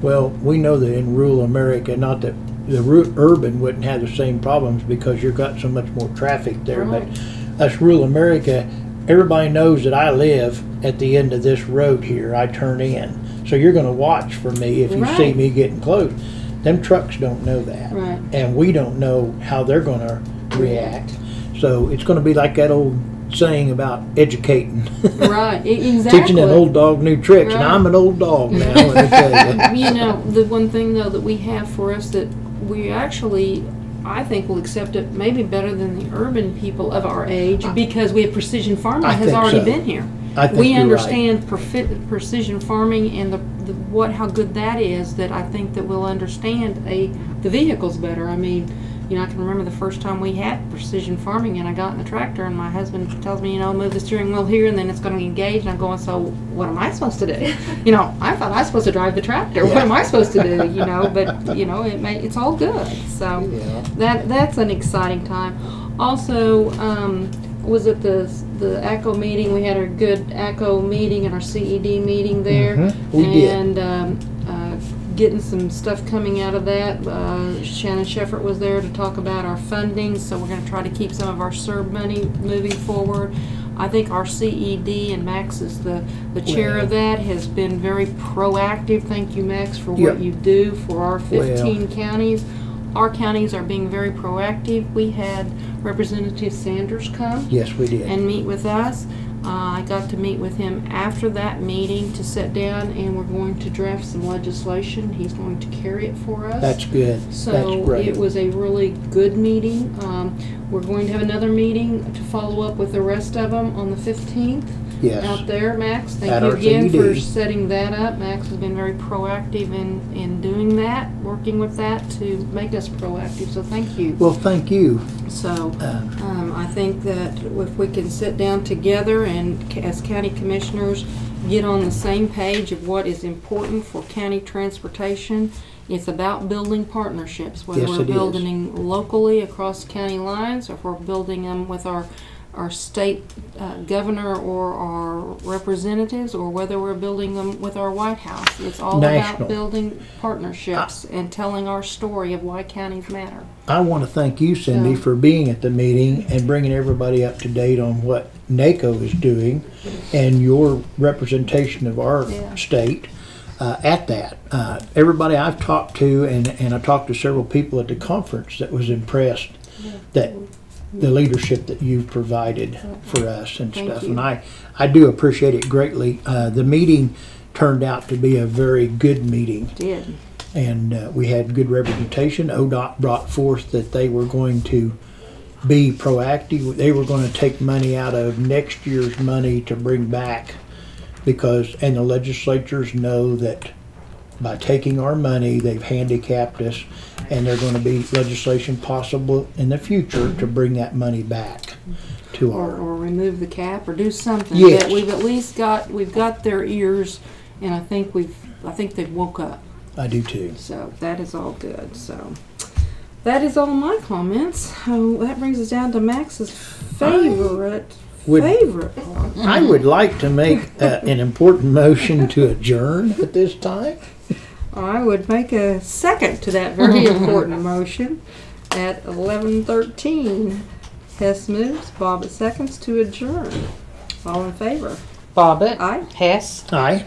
well, we know that in rural America, not that the urban wouldn't have the same problems because you've got so much more traffic there, right. But us rural America, everybody knows that I live at the end of this road here. I turn in, so you're going to watch for me if you right. see me getting close. Them trucks don't know that, right. And we don't know how they're going to react. So it's going to be like that old saying about educating. Right, exactly. Teaching an old dog new tricks, right. And I'm an old dog now. Let me tell you. The one thing though that we have for us that we actually, I think, will accept it maybe better than the urban people of our age, because we have precision farming has already been here. I think we you're understand right. Precision farming and how good that is. That I think that we'll understand the vehicles better. I mean, I can remember the first time we had precision farming, and I got in the tractor, and my husband tells me, move the steering wheel here, and then it's going to engage. And I'm going, so what am I supposed to do? I thought I was supposed to drive the tractor. Yeah. What am I supposed to do? But it's all good. So that's an exciting time. Also, was at the ACO meeting. We had our good ACO meeting and our CED meeting there, mm-hmm. We did. Getting some stuff coming out of that. Shannon Sheffert was there to talk about our funding, so we're going to try to keep some of our SERB money moving forward. I think our CED, and Max is the chair of that, has been very proactive. Thank you, Max, for what you do for our 15 counties. Our counties are being very proactive. We had Representative Sanders come. Yes, we did. And meet with us. I got to meet with him after that meeting to sit down, and we're going to draft some legislation. He's going to carry it for us. That's good. So that's great. It was a really good meeting. We're going to have another meeting to follow up with the rest of them on the 15th. Yes. Out there, Max. Thank you again for setting that up. Max has been very proactive in doing that, working with that to make us proactive. So thank you. Well, thank you. So I think that if we can sit down together and as county commissioners get on the same page of what is important for county transportation, it's about building partnerships, whether we're building locally across county lines, or if we're building them with our state governor or our representatives, or whether we're building them with our White House. It's all about building partnerships and telling our story of why counties matter. I want to thank you, Cindy, for being at the meeting and bringing everybody up to date on what NACO is doing and your representation of our state at that. Everybody I've talked to, and I talked to several people at the conference that was impressed that the leadership that you've provided for us and stuff. And I do appreciate it greatly. The meeting turned out to be a very good meeting. It did. And we had good representation. ODOT brought forth that they were going to be proactive. They were gonna take money out of next year's money to bring back because, and the legislatures know that by taking our money, they've handicapped us, and there's gonna be legislation possible in the future to bring that money back to our. Or remove the cap or do something. Yes. But we've at least we've got their ears, and I think they've woke up. I do too. So that is all good. So that is all my comments. Oh, that brings us down to Max's favorite part. I would like to make an important motion to adjourn at this time. I would make a second to that very important motion at 11:13. Hess moves, Bobbit seconds to adjourn. All in favor? Bobbit. Aye. Hess. Aye.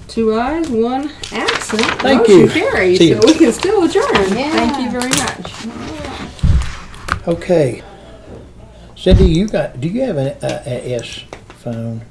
2 ayes, 1 absent. Thank Motion you. carries, See you. so we can still adjourn. Yeah. Thank you very much. Okay. Cindy, do you have an S phone?